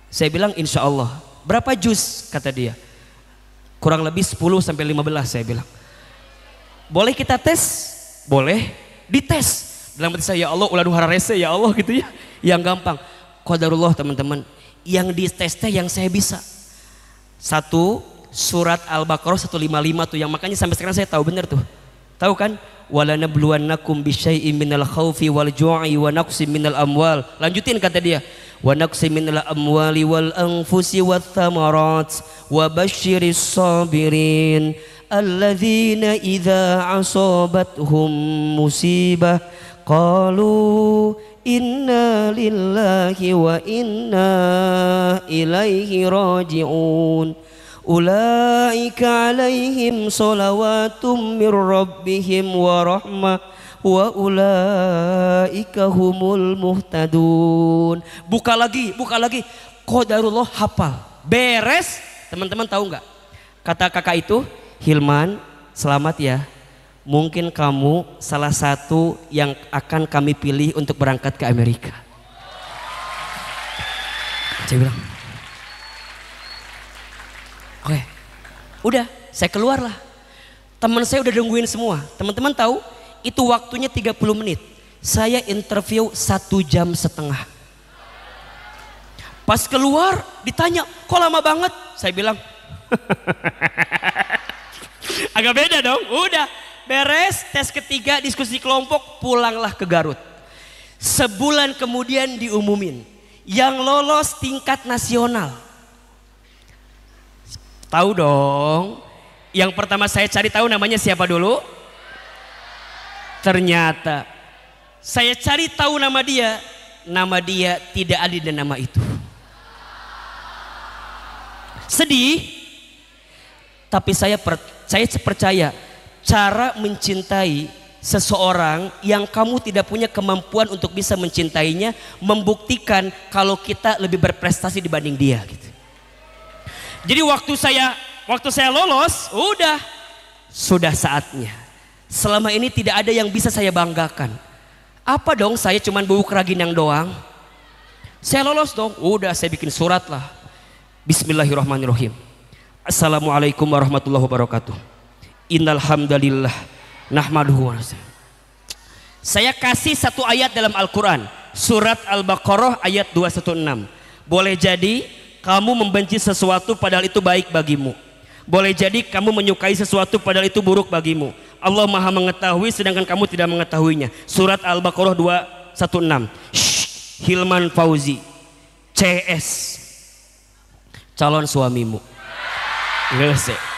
Saya bilang insya Allah. Berapa juz kata dia? Kurang lebih 10 sampai 15 saya bilang. Boleh kita tes? Boleh. Dites. Dalam hati saya ya Allah ulah hararese ya Allah gitu ya. Yang gampang. Qadarullah teman-teman. Yang ditesnya yang saya bisa. Satu surat Al-Baqarah 155 tuh. Yang makanya sampai sekarang saya tahu benar tuh. Tahu kan? Wala nabluwannakum bisyai'in minal khaufi wal ju'i wa naqsin minal amwal. Lanjutin kata dia. Wa naqsin minal amwali wal anfusi wath thamarat wa basyiris sabirin alladzina idza asabathum musibah qalu inna lillahi wa inna ilaihi raji'un. Ulaika alaihim salawatum mir rabbihim wa rahmah wa ulaika humul muhtadun. Buka lagi. Qadarullah hafal. Beres. Teman-teman tahu nggak? Kata kakak itu, Hilman, selamat ya. Mungkin kamu salah satu yang akan kami pilih untuk berangkat ke Amerika. Saya bilang, oke, udah, saya keluar lah. Teman saya udah nungguin semua. Teman-teman tahu, itu waktunya 30 menit. Saya interview 1,5 jam. Pas keluar, ditanya, kok lama banget? Saya bilang, agak beda dong. Udah, beres, tes ketiga, diskusi kelompok, pulanglah ke Garut. Sebulan kemudian diumumin, yang lolos tingkat nasional. Tahu dong, yang pertama saya cari tahu namanya siapa dulu? Ternyata saya cari tahu nama dia tidak ada di nama itu. Sedih, tapi saya percaya cara mencintai seseorang yang kamu tidak punya kemampuan untuk bisa mencintainya membuktikan kalau kita lebih berprestasi dibanding dia gitu. Jadi waktu saya lolos, sudah saatnya. Selama ini tidak ada yang bisa saya banggakan. Apa dong saya cuman bubuk raginang doang? Saya lolos dong. Udah saya bikin surat lah. Bismillahirrahmanirrahim. Assalamualaikum warahmatullahi wabarakatuh. Innal hamdalillah nahmaduhu wa nasta'inuhu. Saya kasih satu ayat dalam Al-Quran. Surat Al-Baqarah ayat 216. Boleh jadi kamu membenci sesuatu padahal itu baik bagimu. Boleh jadi kamu menyukai sesuatu padahal itu buruk bagimu. Allah Maha mengetahui sedangkan kamu tidak mengetahuinya. Surat Al-Baqarah 216. Hilman Fauzi, CS, calon suamimu.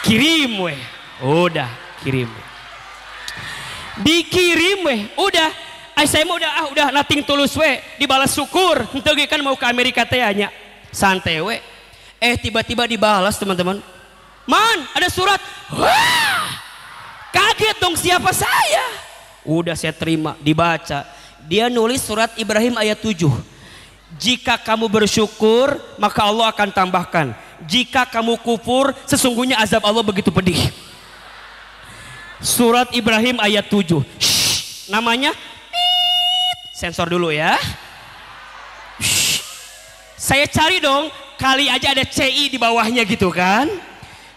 Kirim weh. Udah, kirim. Dikirim weh. Udah. Saya mau udah nating tulus weh. Dibalas syukur. Entah kan mau ke Amerika teh hanya. Santai we. Tiba-tiba dibalas teman-teman. Man, ada surat. Wah, kaget dong siapa saya. Udah saya terima, dibaca. Dia nulis surat Ibrahim ayat 7. Jika kamu bersyukur, maka Allah akan tambahkan. Jika kamu kufur, sesungguhnya azab Allah begitu pedih. Surat Ibrahim ayat 7. Namanya sensor dulu ya. Saya cari dong, kali aja ada CI di bawahnya gitu kan.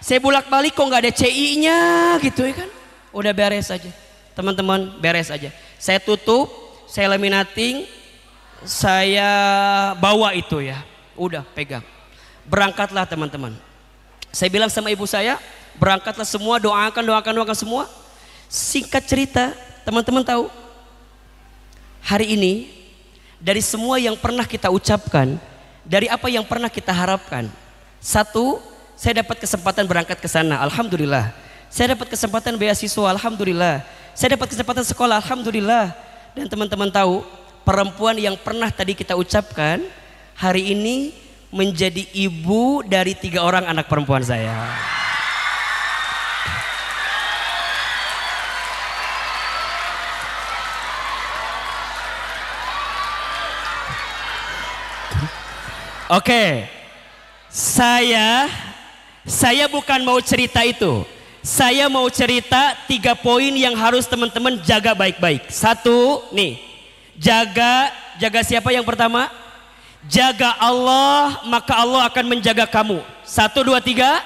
Saya bolak-balik kok nggak ada CI-nya gitu ya kan. Udah beres aja. Teman-teman beres aja. Saya tutup, saya laminating, saya bawa itu ya. Udah pegang. Berangkatlah teman-teman. Saya bilang sama ibu saya, berangkatlah semua, doakan semua. Singkat cerita, teman-teman tahu, hari ini dari semua yang pernah kita ucapkan, dari apa yang pernah kita harapkan, satu, saya dapat kesempatan berangkat ke sana, alhamdulillah. Saya dapat kesempatan beasiswa, alhamdulillah. Saya dapat kesempatan sekolah, alhamdulillah. Dan teman-teman tahu, perempuan yang pernah tadi kita ucapkan, hari ini menjadi ibu dari 3 orang anak perempuan saya. Oke, saya bukan mau cerita itu. Saya mau cerita 3 poin yang harus teman-teman jaga baik-baik. 1, nih, jaga siapa yang pertama? Jaga Allah, maka Allah akan menjaga kamu. 1, 2, 3.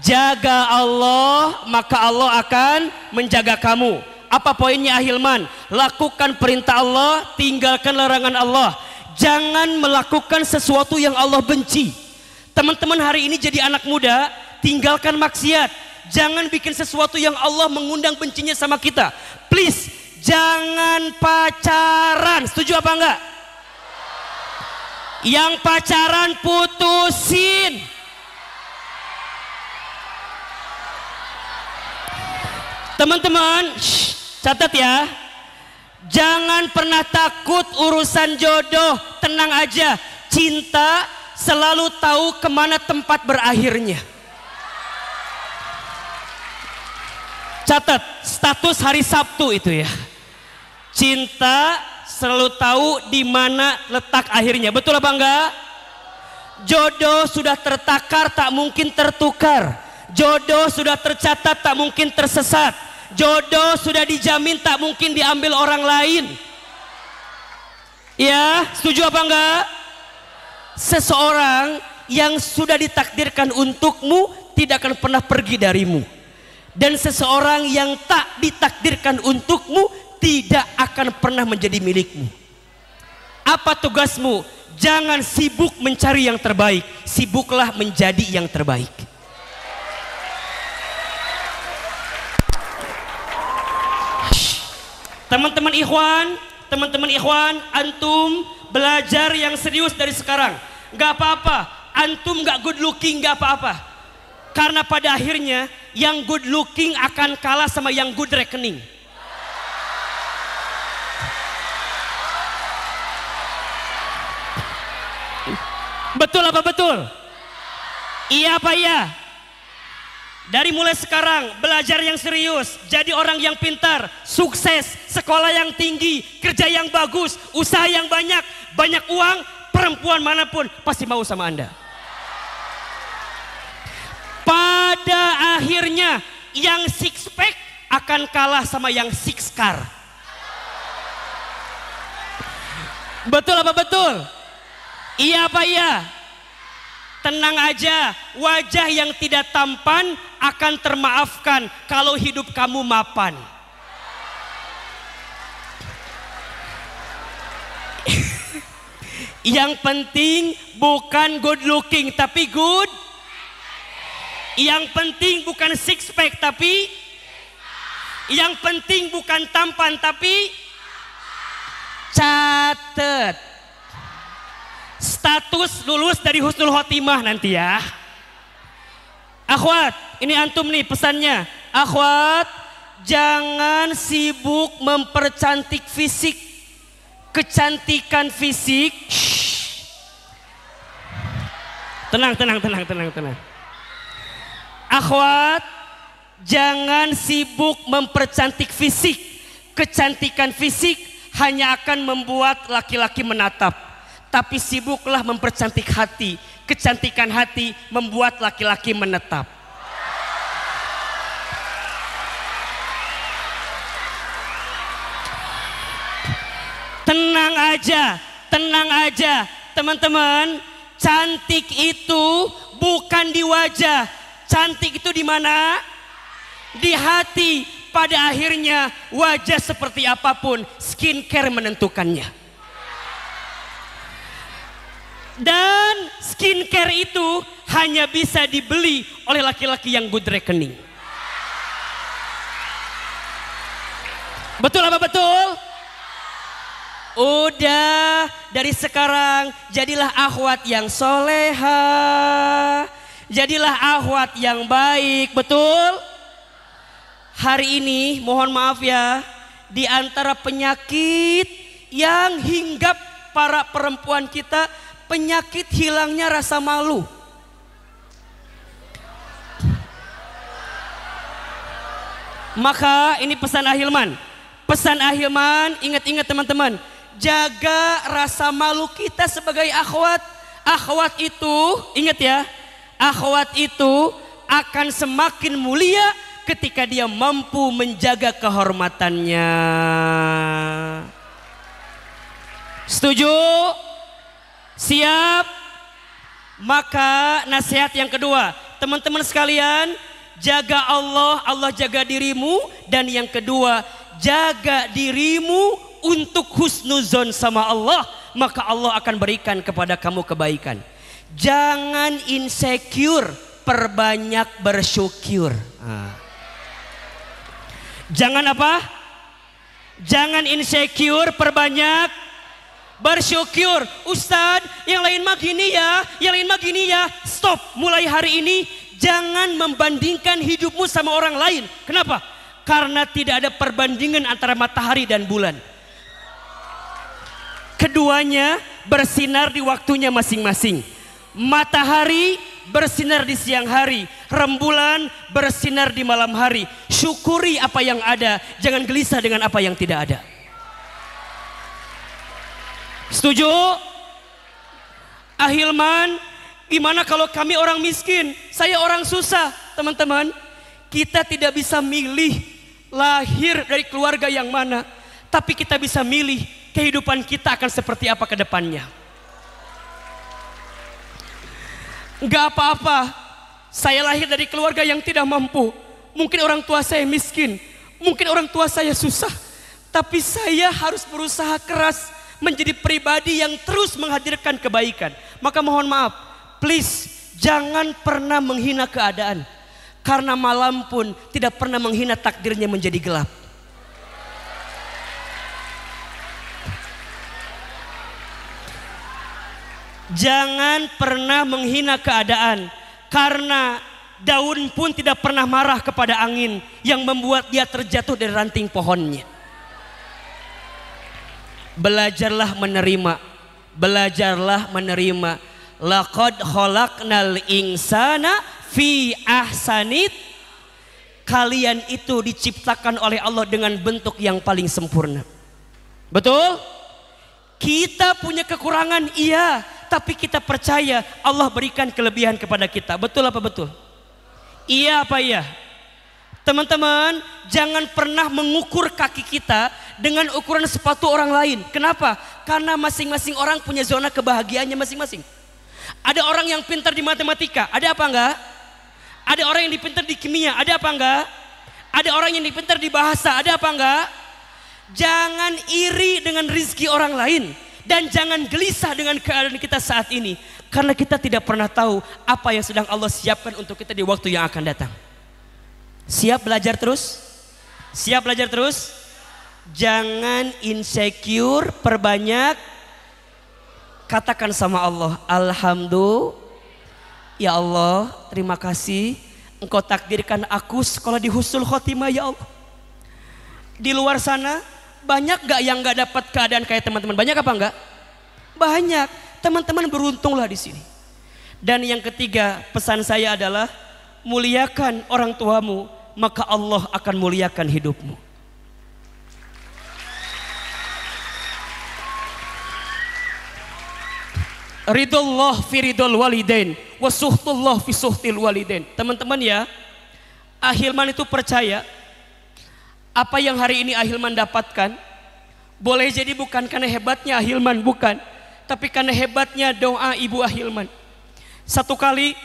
Jaga Allah, maka Allah akan menjaga kamu. Apa poinnya Ahilman? Lakukan perintah Allah, tinggalkan larangan Allah. Jangan melakukan sesuatu yang Allah benci. Teman-teman hari ini jadi anak muda, tinggalkan maksiat. Jangan bikin sesuatu yang Allah mengundang bencinya sama kita. Please, jangan pacaran. Setuju apa enggak? Yang pacaran putusin. Teman-teman, catat ya. Jangan pernah takut urusan jodoh. Tenang aja. Cinta selalu tahu kemana tempat berakhirnya. Catat status hari Sabtu itu ya. Cinta selalu tahu di mana letak akhirnya. Betul apa enggak? Jodoh sudah tertakar, tak mungkin tertukar. Jodoh sudah tercatat, tak mungkin tersesat. Jodoh sudah dijamin, tak mungkin diambil orang lain. Ya, setuju apa enggak? Seseorang yang sudah ditakdirkan untukmu tidak akan pernah pergi darimu. Dan seseorang yang tak ditakdirkan untukmu tidak akan pernah menjadi milikmu. Apa tugasmu? Jangan sibuk mencari yang terbaik, sibuklah menjadi yang terbaik. Teman-teman ikhwan, antum belajar yang serius dari sekarang. Gak apa-apa, antum gak good looking, gak apa-apa. Karena pada akhirnya yang good looking akan kalah sama yang good reckoning. Betul apa betul? Iya apa iya? Dari mulai sekarang belajar yang serius, jadi orang yang pintar, sukses, sekolah yang tinggi, kerja yang bagus, usaha yang banyak, banyak uang, perempuan manapun pasti mau sama Anda. Pada akhirnya yang six pack akan kalah sama yang six car. Betul apa betul? Iya apa iya? Tenang aja, wajah yang tidak tampan akan termaafkan kalau hidup kamu mapan. Yang penting bukan good looking tapi good. Yang penting bukan six pack tapi. Yang penting bukan tampan tapi. Catet. Status lulus dari Husnul Khotimah nanti ya. Akhwat, ini antum nih pesannya. Akhwat, jangan sibuk mempercantik fisik. Kecantikan fisik. Tenang. Akhwat, jangan sibuk mempercantik fisik. Kecantikan fisik hanya akan membuat laki-laki menatap. Tapi sibuklah mempercantik hati. Kecantikan hati membuat laki-laki menetap. Tenang aja teman-teman. Cantik itu bukan di wajah. Cantik itu di mana? Di hati. pada akhirnya wajah seperti apapun skincare menentukannya. Dan skincare itu hanya bisa dibeli oleh laki-laki yang good rekening. Betul apa betul? Udah, dari sekarang jadilah akhwat yang soleha, jadilah akhwat yang baik, betul? Hari ini mohon maaf ya, di antara penyakit yang hinggap para perempuan kita, penyakit hilangnya rasa malu. Maka ini pesan Ahilman. Pesan Ahilman, ingat-ingat teman-teman, jaga rasa malu kita sebagai akhwat. Akhwat itu, ingat ya, akhwat itu akan semakin mulia ketika dia mampu menjaga kehormatannya. Setuju? Siap? Maka nasihat yang kedua, teman-teman sekalian, jaga Allah, Allah jaga dirimu. Dan yang kedua, jaga dirimu untuk husnuzon sama Allah, maka Allah akan berikan kepada kamu kebaikan. Jangan insecure, perbanyak bersyukur. Jangan apa? Jangan insecure, perbanyak bersyukur. Ustadz, yang lain mah gini ya, yang lain mah gini ya. Stop, mulai hari ini jangan membandingkan hidupmu sama orang lain. Kenapa? Karena tidak ada perbandingan antara matahari dan bulan. Keduanya bersinar di waktunya masing-masing. Matahari bersinar di siang hari, rembulan bersinar di malam hari. Syukuri apa yang ada, jangan gelisah dengan apa yang tidak ada. Setuju? Ahilman, gimana kalau kami orang miskin, saya orang susah? Teman-teman, kita tidak bisa milih lahir dari keluarga yang mana, tapi kita bisa milih kehidupan kita akan seperti apa ke depannya. Enggak apa-apa, saya lahir dari keluarga yang tidak mampu. Mungkin orang tua saya miskin, mungkin orang tua saya susah, tapi saya harus berusaha keras menjadi pribadi yang terus menghadirkan kebaikan. Maka mohon maaf, please jangan pernah menghina keadaan, karena malam pun tidak pernah menghina takdirnya menjadi gelap. Jangan pernah menghina keadaan, karena daun pun tidak pernah marah kepada angin yang membuat dia terjatuh dari ranting pohonnya. Belajarlah menerima, belajarlah menerima. Laqad khalaqnal insana fi ahsanit. Kalian itu diciptakan oleh Allah dengan bentuk yang paling sempurna. Betul? Kita punya kekurangan, iya, tapi kita percaya Allah berikan kelebihan kepada kita. Betul apa betul? Iya apa iya? Teman-teman, jangan pernah mengukur kaki kita dengan ukuran sepatu orang lain. Kenapa? Karena masing-masing orang punya zona kebahagiaannya masing-masing. Ada orang yang pintar di matematika, ada apa enggak? Ada orang yang pintar di kimia, ada apa enggak? Ada orang yang pintar di bahasa, ada apa enggak? Jangan iri dengan rizki orang lain, dan jangan gelisah dengan keadaan kita saat ini, karena kita tidak pernah tahu apa yang sedang Allah siapkan untuk kita di waktu yang akan datang. Siap belajar terus? Siap belajar terus? Jangan insecure, perbanyak. Katakan sama Allah, Alhamdulillah, ya Allah, terima kasih Engkau takdirkan aku sekolah di Husnul Khotimah, ya Allah. Di luar sana banyak gak yang gak dapat keadaan kayak teman-teman? Banyak apa enggak? Banyak. Teman-teman beruntunglah di sini. Dan yang ketiga, pesan saya adalah muliakan orang tuamu, maka Allah akan muliakan hidupmu. Ridullah fi ridul walidain wa suhtullah fi suhtil walidain. Teman-teman ya, Ahilman itu percaya apa yang hari ini Ahilman dapatkan boleh jadi bukan karena hebatnya Ahilman, bukan, tapi karena hebatnya doa ibu Ahilman. Satu kali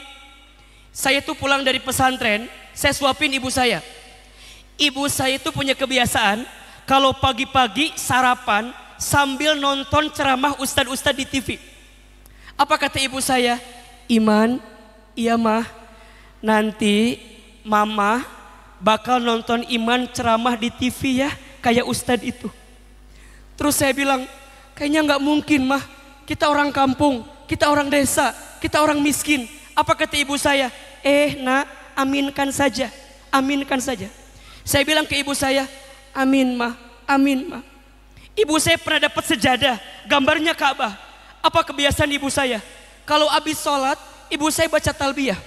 saya tuh pulang dari pesantren, saya suapin ibu saya. Ibu saya itu punya kebiasaan kalau pagi-pagi sarapan sambil nonton ceramah ustadz-ustadz di TV. Apa kata ibu saya? Iman, iya mah, nanti mama bakal nonton Iman ceramah di TV ya, kayak ustadz itu. Terus saya bilang, kayaknya nggak mungkin mah, kita orang kampung, kita orang desa, kita orang miskin. Apa kata ibu saya? Nak, aminkan saja, aminkan saja. Saya bilang ke ibu saya, amin mah, amin mah. Ibu saya pernah dapat sejadah, gambarnya Ka'bah. Apa kebiasaan ibu saya? Kalau habis sholat, ibu saya baca talbiyah.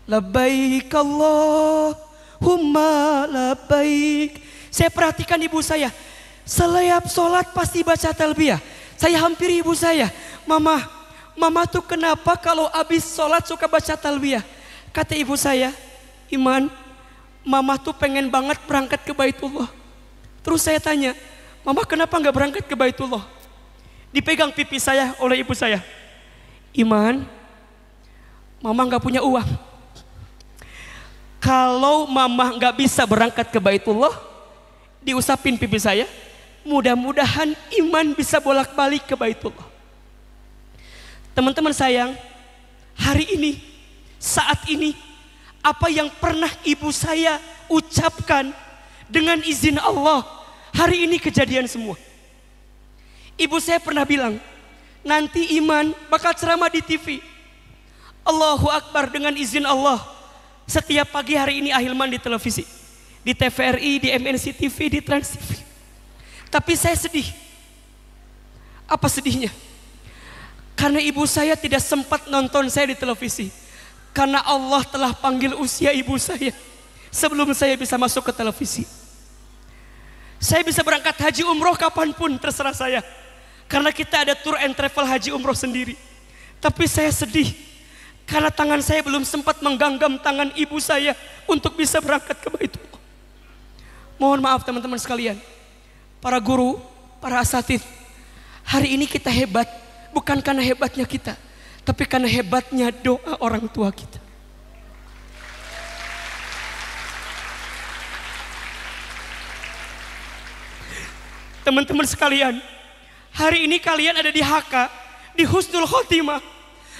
Labbaik Allahumma labbaik. Saya perhatikan ibu saya, setiap sholat pasti baca talbiyah. Saya hampiri ibu saya, mama tuh kenapa kalau habis sholat suka baca talbiyah? Kata ibu saya, Iman, mama tuh pengen banget berangkat ke Baitullah. Terus saya tanya, mama kenapa nggak berangkat ke Baitullah? Dipegang pipi saya oleh ibu saya. Iman, mama nggak punya uang. Kalau mama nggak bisa berangkat ke Baitullah, diusapin pipi saya, mudah-mudahan Iman bisa bolak-balik ke Baitullah. Teman-teman sayang, hari ini, saat ini, apa yang pernah ibu saya ucapkan dengan izin Allah, hari ini kejadian semua. Ibu saya pernah bilang, nanti Iman bakal ceramah di TV. Allahu Akbar, dengan izin Allah. Setiap pagi hari ini Ahilman di televisi, di TVRI, di MNC TV, di Trans TV. Tapi saya sedih. Apa sedihnya? Karena ibu saya tidak sempat nonton saya di televisi. Karena Allah telah panggil usia ibu saya sebelum saya bisa masuk ke televisi. Saya bisa berangkat haji umroh kapanpun terserah saya. Karena kita ada tour and travel haji umroh sendiri. Tapi saya sedih karena tangan saya belum sempat menggenggam tangan ibu saya untuk bisa berangkat ke Baitullah. Mohon maaf teman-teman sekalian, para guru, para asatidz, hari ini kita hebat bukan karena hebatnya kita, tapi karena hebatnya doa orang tua kita. Teman-teman sekalian, hari ini kalian ada di HK, di Husnul Khotimah,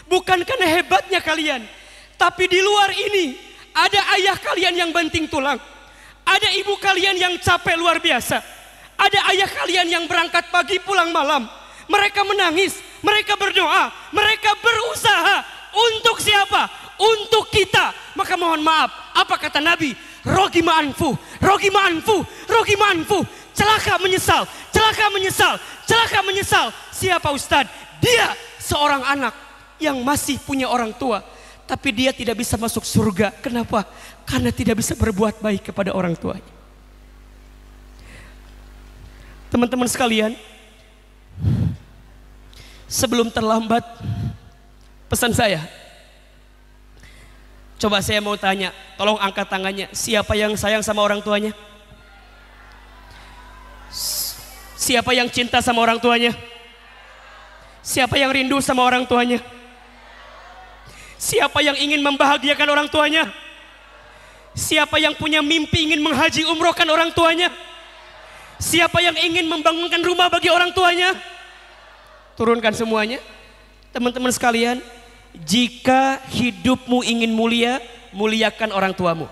bukan karena hebatnya kalian, tapi di luar ini ada ayah kalian yang banting tulang, ada ibu kalian yang capek luar biasa, ada ayah kalian yang berangkat pagi pulang malam. Mereka menangis, mereka berdoa, mereka berusaha. Untuk siapa? Untuk kita. Maka mohon maaf, apa kata Nabi? Rogima anfu, rogima anfu, rogima anfu. Celaka menyesal, celaka menyesal, celaka menyesal. Siapa Ustadz? Dia seorang anak yang masih punya orang tua, tapi dia tidak bisa masuk surga. Kenapa? Karena tidak bisa berbuat baik kepada orang tuanya. Teman-teman sekalian, sebelum terlambat, pesan saya. Coba saya mau tanya, tolong angkat tangannya. Siapa yang sayang sama orang tuanya? Siapa yang cinta sama orang tuanya? Siapa yang rindu sama orang tuanya? Siapa yang ingin membahagiakan orang tuanya? Siapa yang punya mimpi ingin menghaji umrohkan orang tuanya? Siapa yang ingin membangunkan rumah bagi orang tuanya? Turunkan semuanya. Teman-teman sekalian, jika hidupmu ingin mulia, muliakan orang tuamu.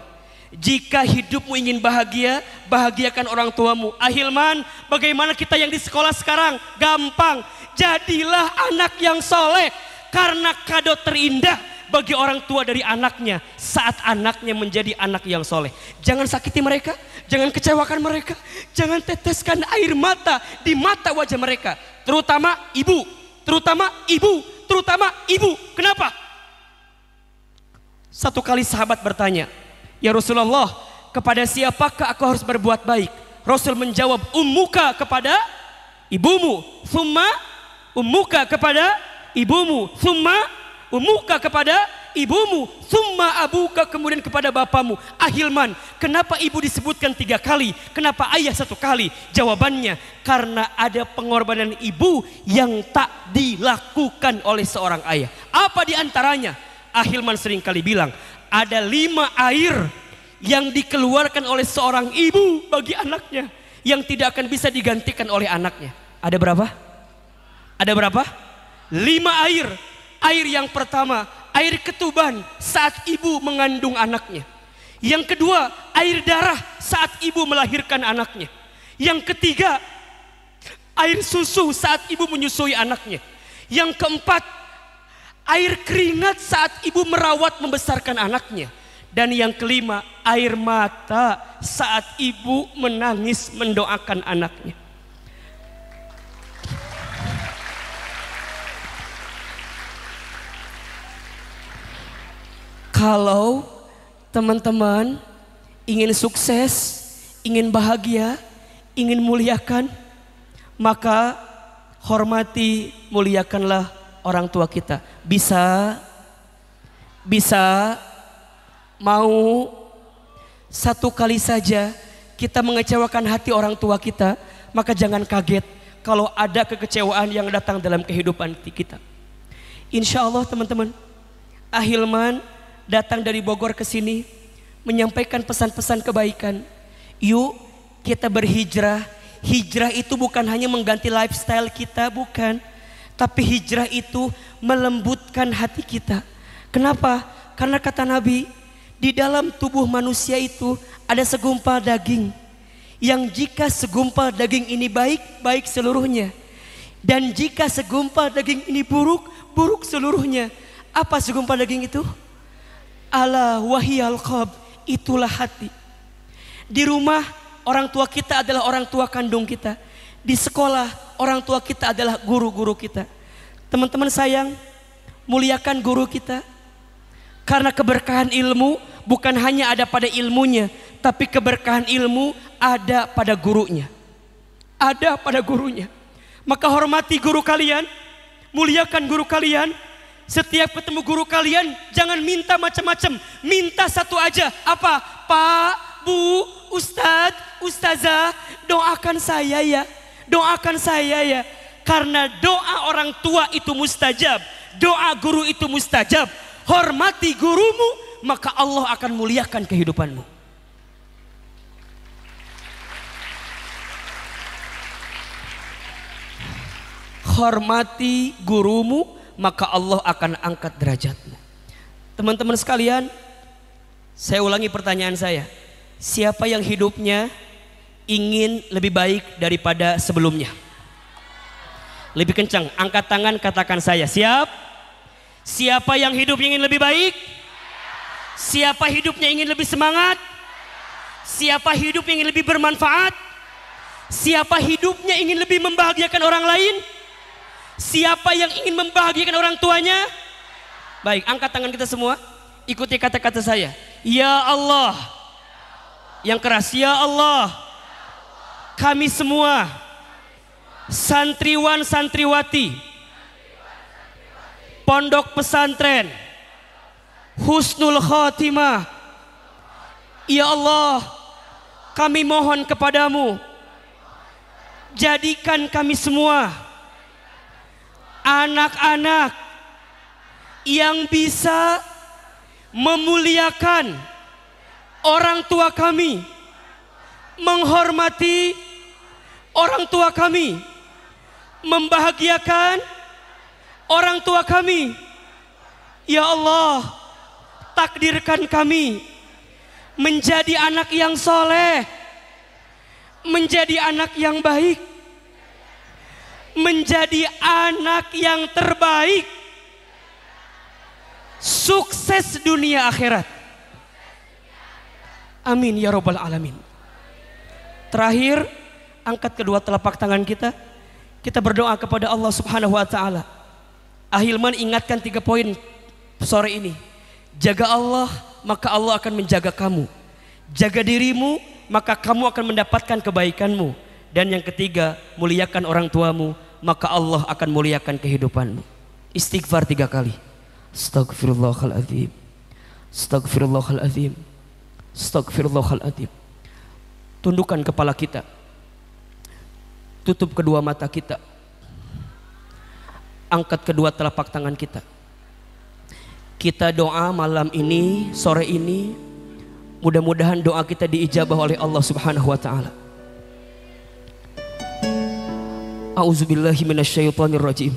Jika hidupmu ingin bahagia, bahagiakan orang tuamu. Ahilman, bagaimana kita yang di sekolah sekarang? Gampang, jadilah anak yang soleh. Karena kado terindah bagi orang tua dari anaknya saat anaknya menjadi anak yang soleh. Jangan sakiti mereka, jangan kecewakan mereka, jangan teteskan air mata di mata wajah mereka. Terutama ibu, terutama ibu, terutama ibu. Kenapa? Satu kali sahabat bertanya, ya Rasulullah, kepada siapakah aku harus berbuat baik? Rasul menjawab, ummuka kepada ibumu, summa ummuka kepada ibumu, summa ummuka kepada ibumu, summa abuka kemudian kepada bapamu. Ahilman, kenapa ibu disebutkan 3 kali? Kenapa ayah 1 kali? Jawabannya, karena ada pengorbanan ibu yang tak dilakukan oleh seorang ayah. Apa diantaranya? Ahilman sering kali bilang, ada 5 air yang dikeluarkan oleh seorang ibu bagi anaknya yang tidak akan bisa digantikan oleh anaknya. Ada berapa? Ada berapa? 5 air. Air yang pertama, air ketuban saat ibu mengandung anaknya. Yang kedua, air darah saat ibu melahirkan anaknya. Yang ketiga, air susu saat ibu menyusui anaknya. Yang keempat, air keringat saat ibu merawat membesarkan anaknya. Dan yang kelima, air mata saat ibu menangis mendoakan anaknya. Kalau teman-teman ingin sukses, ingin bahagia, ingin muliakan, maka hormati, muliakanlah orang tua kita. Bisa mau satu kali saja kita mengecewakan hati orang tua kita, maka jangan kaget kalau ada kekecewaan yang datang dalam kehidupan kita. Insya Allah teman-teman, Ahilman datang dari Bogor ke sini menyampaikan pesan-pesan kebaikan. Yuk kita berhijrah. Hijrah itu bukan hanya mengganti lifestyle kita, bukan. Tapi hijrah itu melembutkan hati kita. Kenapa? Karena kata Nabi, di dalam tubuh manusia itu ada segumpal daging. Yang jika segumpal daging ini baik, baik seluruhnya. Dan jika segumpal daging ini buruk, buruk seluruhnya. Apa segumpal daging itu? Ala wahiyal qalb, itulah hati. Di rumah orang tua kita adalah orang tua kandung kita. Di sekolah orang tua kita adalah guru-guru kita. Teman-teman sayang, muliakan guru kita. Karena keberkahan ilmu bukan hanya ada pada ilmunya, tapi keberkahan ilmu ada pada gurunya. Ada pada gurunya. Maka hormati guru kalian, muliakan guru kalian. Setiap ketemu guru kalian jangan minta macam-macam, minta satu aja. Apa? Pak, Bu, Ustadz, Ustazah, doakan saya ya. Doakan saya ya. Karena doa orang tua itu mustajab, doa guru itu mustajab. Hormati gurumu, maka Allah akan muliakan kehidupanmu. Hormati gurumu, maka Allah akan angkat derajatmu. Teman-teman sekalian, saya ulangi pertanyaan saya. Siapa yang hidupnya ingin lebih baik daripada sebelumnya? Lebih kencang, angkat tangan, katakan saya. Siap? Siapa yang hidupnya ingin lebih baik? Siapa hidupnya ingin lebih semangat? Siapa hidupnya ingin lebih bermanfaat? Siapa hidupnya ingin lebih membahagiakan orang lain? Siapa yang ingin membahagiakan orang tuanya? Baik, angkat tangan kita semua. Ikuti kata-kata saya. Ya Allah. Yang keras, ya Allah. Kami semua santriwan santriwati Pondok Pesantren Husnul Khotimah. Ya Allah, kami mohon kepadamu, jadikan kami semua anak-anak yang bisa memuliakan orang tua kami, menghormati orang tua kami, membahagiakan orang tua kami. Ya Allah, takdirkan kami menjadi anak yang soleh, menjadi anak yang baik, menjadi anak yang terbaik, sukses dunia akhirat. Amin ya rabbal alamin. Terakhir, angkat kedua telapak tangan kita. Kita berdoa kepada Allah Subhanahu wa taala. Ahilman ingatkan 3 poin sore ini. Jaga Allah, maka Allah akan menjaga kamu. Jaga dirimu, maka kamu akan mendapatkan kebaikanmu. Dan yang ketiga, muliakan orang tuamu, maka Allah akan muliakan kehidupanmu. Istighfar 3 kali. Astagfirullahaladzim, astagfirullahaladzim, astagfirullahaladzim. Tundukkan kepala kita, tutup kedua mata kita, angkat kedua telapak tangan kita. Kita doa malam ini, sore ini, Mudah-mudahan doa kita diijabah oleh Allah Subhanahu wa taala. A'udzubillahi minasyaitonirrajim.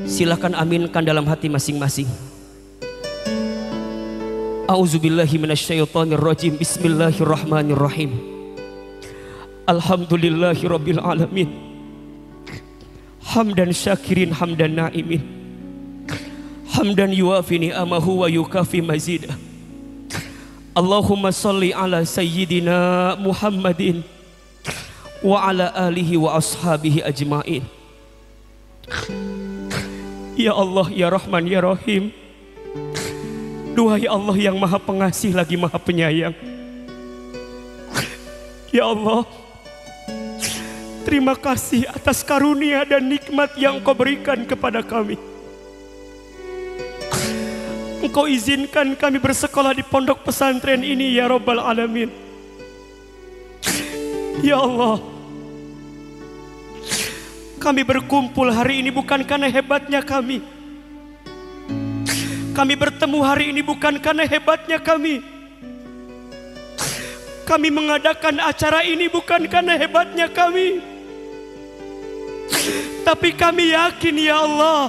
Silakan aminkan dalam hati masing-masing. A'udzubillahi minasyaitonirrajim. Bismillahirrahmanirrahim. Alhamdulillahirabbil alamin. Hamdan syakirin hamdan naimin. Hamdan yuafi ni'amahu wa yukafi mazidah. Allahumma salli ala sayyidina Muhammadin wa ala alihi wa ashabihi ajmain. Ya Allah, ya Rahman, ya Rahim. Duhai Allah yang maha pengasih lagi maha penyayang. Ya Allah, terima kasih atas karunia dan nikmat yang Kau berikan kepada kami. Engkau izinkan kami bersekolah di pondok pesantren ini, ya Rabbal Alamin. Ya Allah, kami berkumpul hari ini bukan karena hebatnya kami. Kami bertemu hari ini bukan karena hebatnya kami. Kami mengadakan acara ini bukan karena hebatnya kami. Tapi kami yakin, ya Allah,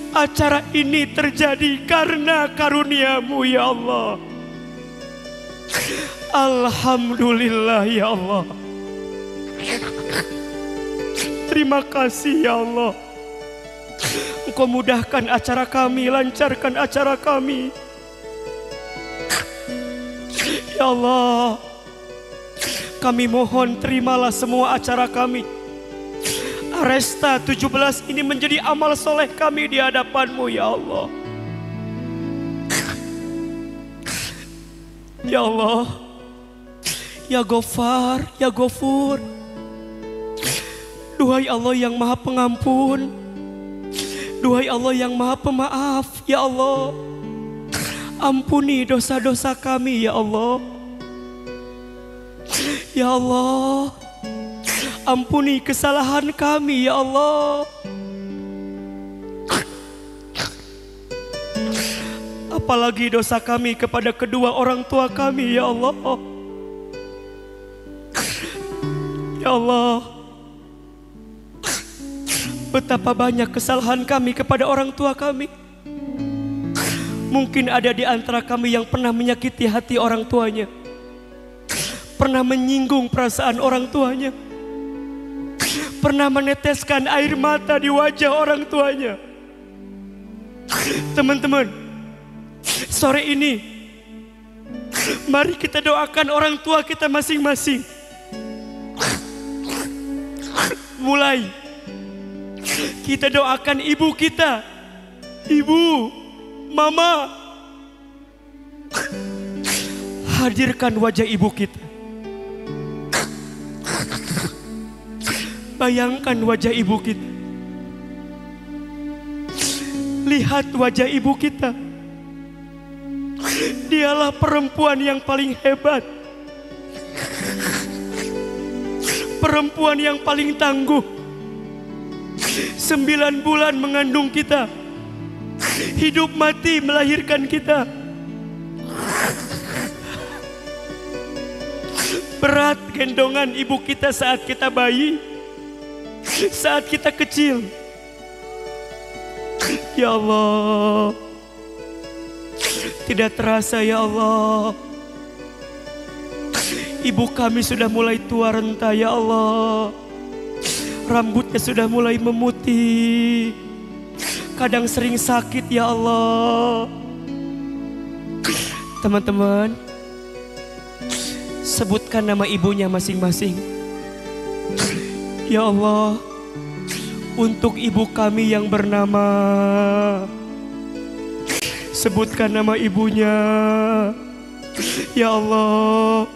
acara ini terjadi karena karunia-Mu, ya Allah. Alhamdulillah, ya Allah. Terima kasih, ya Allah. Engkau mudahkan acara kami, lancarkan acara kami. Ya Allah, kami mohon terimalah semua acara kami. Aresta 17 ini menjadi amal soleh kami di hadapan-Mu, ya Allah. Ya Allah, ya Ghafar, ya Ghafur. Duhai Allah yang maha pengampun, duhai Allah yang maha pemaaf, ya Allah. Ampuni dosa-dosa kami, ya Allah. Ya Allah, ampuni kesalahan kami, ya Allah. Apalagi dosa kami kepada kedua orang tua kami, ya Allah. Ya Allah, betapa banyak kesalahan kami kepada orang tua kami. Mungkin ada di antara kami yang pernah menyakiti hati orang tuanya, pernah menyinggung perasaan orang tuanya, pernah meneteskan air mata di wajah orang tuanya. Teman-teman, sore ini mari kita doakan orang tua kita masing-masing. Mulai kita doakan ibu kita, ibu, mama. Hadirkan wajah ibu kita. Bayangkan wajah ibu kita. Lihat wajah ibu kita. Dialah perempuan yang paling hebat, perempuan yang paling tangguh. 9 bulan mengandung kita, hidup mati melahirkan kita. Berat gendongan ibu kita saat kita bayi, saat kita kecil. Ya Allah, tidak terasa, ya Allah, ibu kami sudah mulai tua renta, ya Allah. Rambutnya sudah mulai memutih, kadang sering sakit, ya Allah. Teman-teman, sebutkan nama ibunya masing-masing. Ya Allah, untuk ibu kami yang bernama, sebutkan nama ibunya. Ya Allah,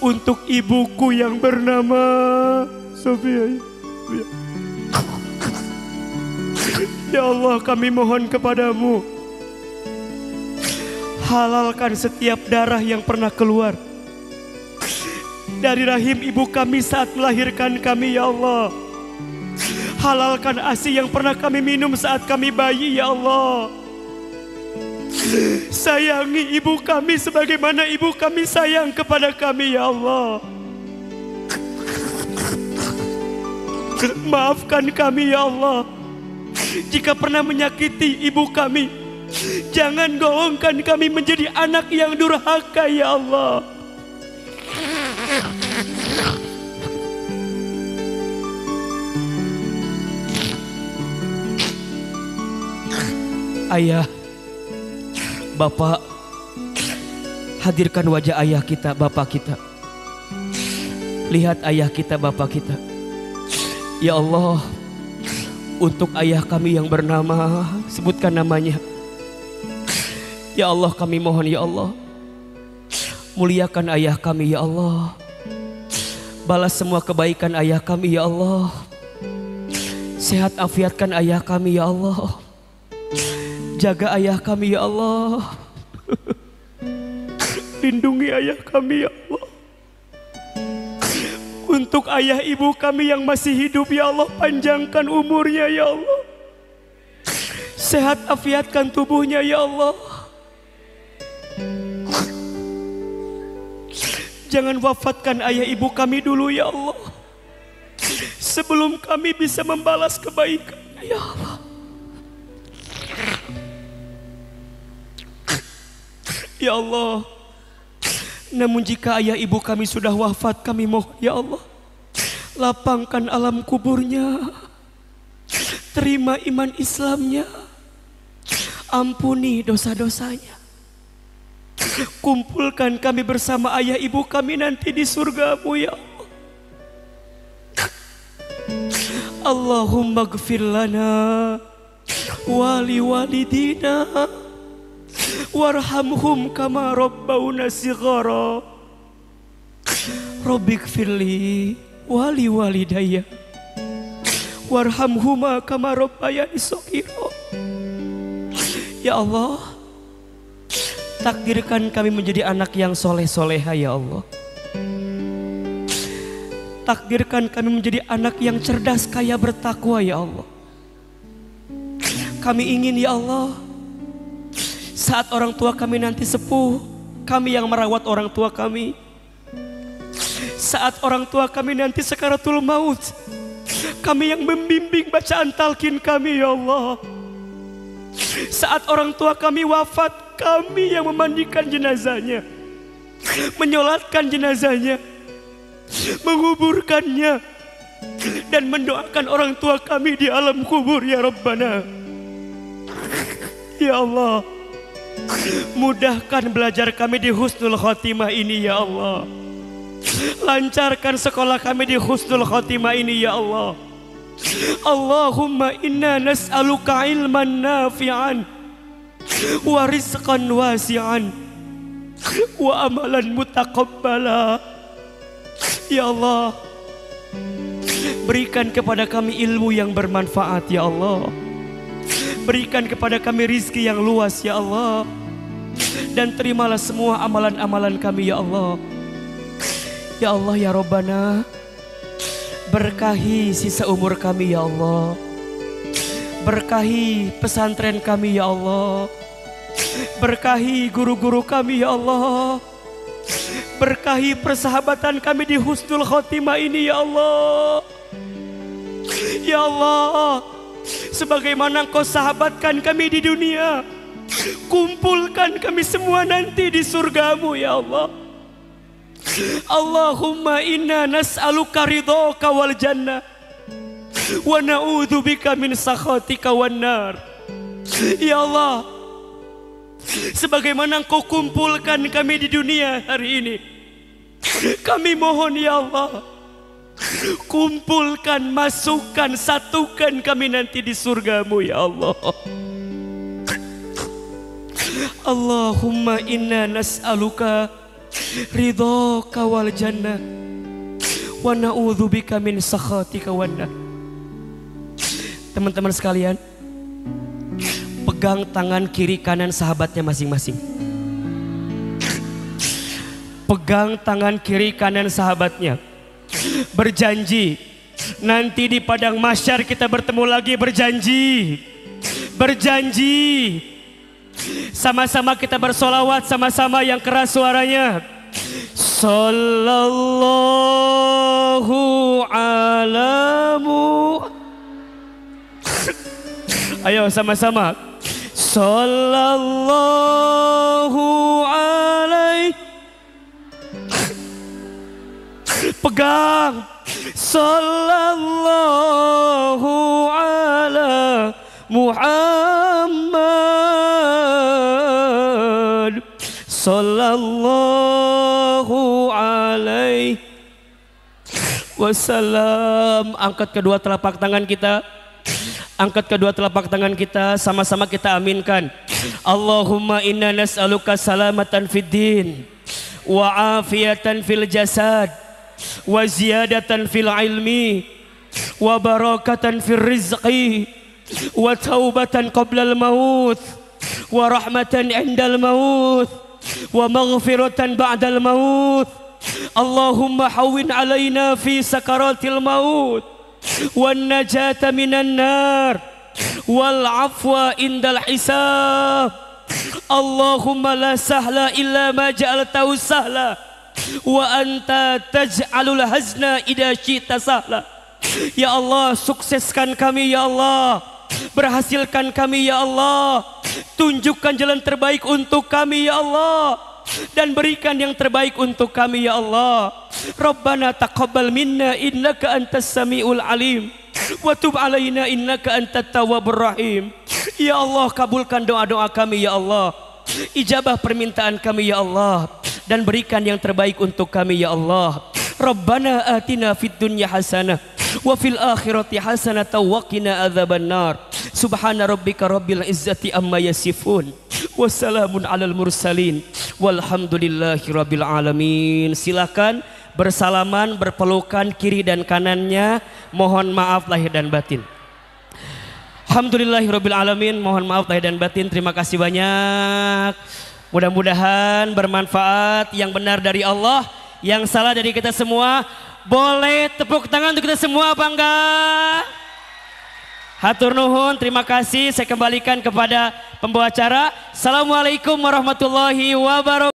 untuk ibuku yang bernama Sofia. Ya Allah, kami mohon kepadamu, halalkan setiap darah yang pernah keluar dari rahim ibu kami saat melahirkan kami, ya Allah. Halalkan ASI yang pernah kami minum saat kami bayi, ya Allah. Sayangi ibu kami sebagaimana ibu kami sayang kepada kami ya Allah. Maafkan kami ya Allah jika pernah menyakiti ibu kami. Jangan golongkan kami menjadi anak yang durhaka ya Allah. Ayah, Bapak, hadirkan wajah ayah kita, Bapak kita. Lihat ayah kita, Bapak kita. Ya Allah, untuk ayah kami yang bernama, sebutkan namanya. Ya Allah, kami mohon ya Allah, muliakan ayah kami ya Allah. Balas semua kebaikan ayah kami ya Allah. Sehat afiatkan ayah kami ya Allah. Jaga ayah kami ya Allah. Lindungi ayah kami ya Allah. Untuk ayah ibu kami yang masih hidup ya Allah, panjangkan umurnya ya Allah. Sehat afiatkan tubuhnya ya Allah. Jangan wafatkan ayah ibu kami dulu ya Allah, sebelum kami bisa membalas kebaikan ya Allah. Ya Allah, namun jika ayah ibu kami sudah wafat, kami mohon ya Allah, lapangkan alam kuburnya, terima iman Islamnya, ampuni dosa-dosanya, kumpulkan kami bersama ayah ibu kami nanti di surgamu ya Allah. Allahumma gfir lana wali walidina warhamhum kama rabbawna shighara. Rabbighfirli wali walidayya warhamhuma kama rabbayani shaghira. Ya Allah, takdirkan kami menjadi anak yang soleh-soleha ya Allah. Takdirkan kami menjadi anak yang cerdas, kaya, bertakwa ya Allah. Kami ingin ya Allah, saat orang tua kami nanti sepuh, kami yang merawat orang tua kami. Saat orang tua kami nanti sakaratul maut, kami yang membimbing bacaan talqin kami ya Allah. Saat orang tua kami wafat, kami yang memandikan jenazahnya, menyolatkan jenazahnya, menguburkannya, dan mendoakan orang tua kami di alam kubur ya Rabbana. Ya Allah, mudahkan belajar kami di husnul khotimah ini ya Allah. Lancarkan sekolah kami di husnul khotimah ini ya Allah. Allahumma inna nas'aluka ilman nafi'an wa rizqan wasi'an wa amalan mutaqabbala. Ya Allah, berikan kepada kami ilmu yang bermanfaat ya Allah. Berikan kepada kami rizki yang luas ya Allah. Dan terimalah semua amalan-amalan kami ya Allah. Ya Allah ya Rabbana, berkahi sisa umur kami ya Allah. Berkahi pesantren kami ya Allah. Berkahi guru-guru kami ya Allah. Berkahi persahabatan kami di husnul khotimah ini ya Allah. Ya Allah, sebagaimana Engkau sahabatkan kami di dunia, kumpulkan kami semua nanti di surgamu ya Allah. Allahumma inna nas'aluka ridhaka wal jannah wa na'udzubika min sakhatika wan nar. Ya Allah, sebagaimana Engkau kumpulkan kami di dunia hari ini, kami mohon ya Allah, kumpulkan, masukkan, satukan kami nanti di surgamu ya Allah. Allahumma inna nas'aluka ridhaka wal jannah wa na'udzubika min sakhatika wan nar. Teman-teman sekalian, pegang tangan kiri kanan sahabatnya masing-masing. Pegang tangan kiri kanan sahabatnya. Berjanji, nanti di padang mahsyar kita bertemu lagi. Berjanji, berjanji, Sama-sama kita bersolawat, sama-sama yang keras suaranya. Sallallahu alamu. Ayo sama-sama. Sallallahu alaihi. Pegang. Sallallahu ala Muhammad. Sallallahu alaihi wasallam. Angkat kedua telapak tangan kita. Angkat kedua telapak tangan kita, sama-sama kita aminkan. Allahumma inna nas'aluka salamatan fid din wa afiatan fil jasad wa ziyadatan fil ilmi wa barakatan fil rizqi wa taubatan qabla al maut wa rahmatan indal maut wa maghfiratan ba'dal maut. Allahumma hawwin alaina fi sakaratil maut wan najata minan nar wal afwa indal hisab. Allahumma la sahla illa ma ja'altahu sahla wa anta taj'alul hazna idza syi'ta sahla. Ya Allah, sukseskan kami ya Allah, berhasilkan kami ya Allah, tunjukkan jalan terbaik untuk kami ya Allah, dan berikan yang terbaik untuk kami ya Allah. Rabbana taqabbal minna innaka antas samiul alim wa tub alaina innaka antat tawwabur rahim. Ya Allah, kabulkan doa-doa kami ya Allah, ijabah permintaan kami ya Allah, dan berikan yang terbaik untuk kami ya Allah. Rabbana atina fid dunya hasanah wa fil akhirati hasanah wa qina adzabannar. Subhana rabbika rabbil izzati amma yasifun. Wassalamun alal mursalin walhamdulillahi rabbil alamin. Silakan bersalaman, berpelukan kiri dan kanannya. Mohon maaf lahir dan batin. Alhamdulillahi rabbil alamin. Mohon maaf lahir dan batin. Terima kasih banyak. Mudah-mudahan bermanfaat. Yang benar dari Allah, yang salah dari kita semua. Boleh tepuk tangan untuk kita semua apa enggak? Hatur nuhun, terima kasih. Saya kembalikan kepada pembawa acara. Assalamualaikum warahmatullahi wabarakatuh.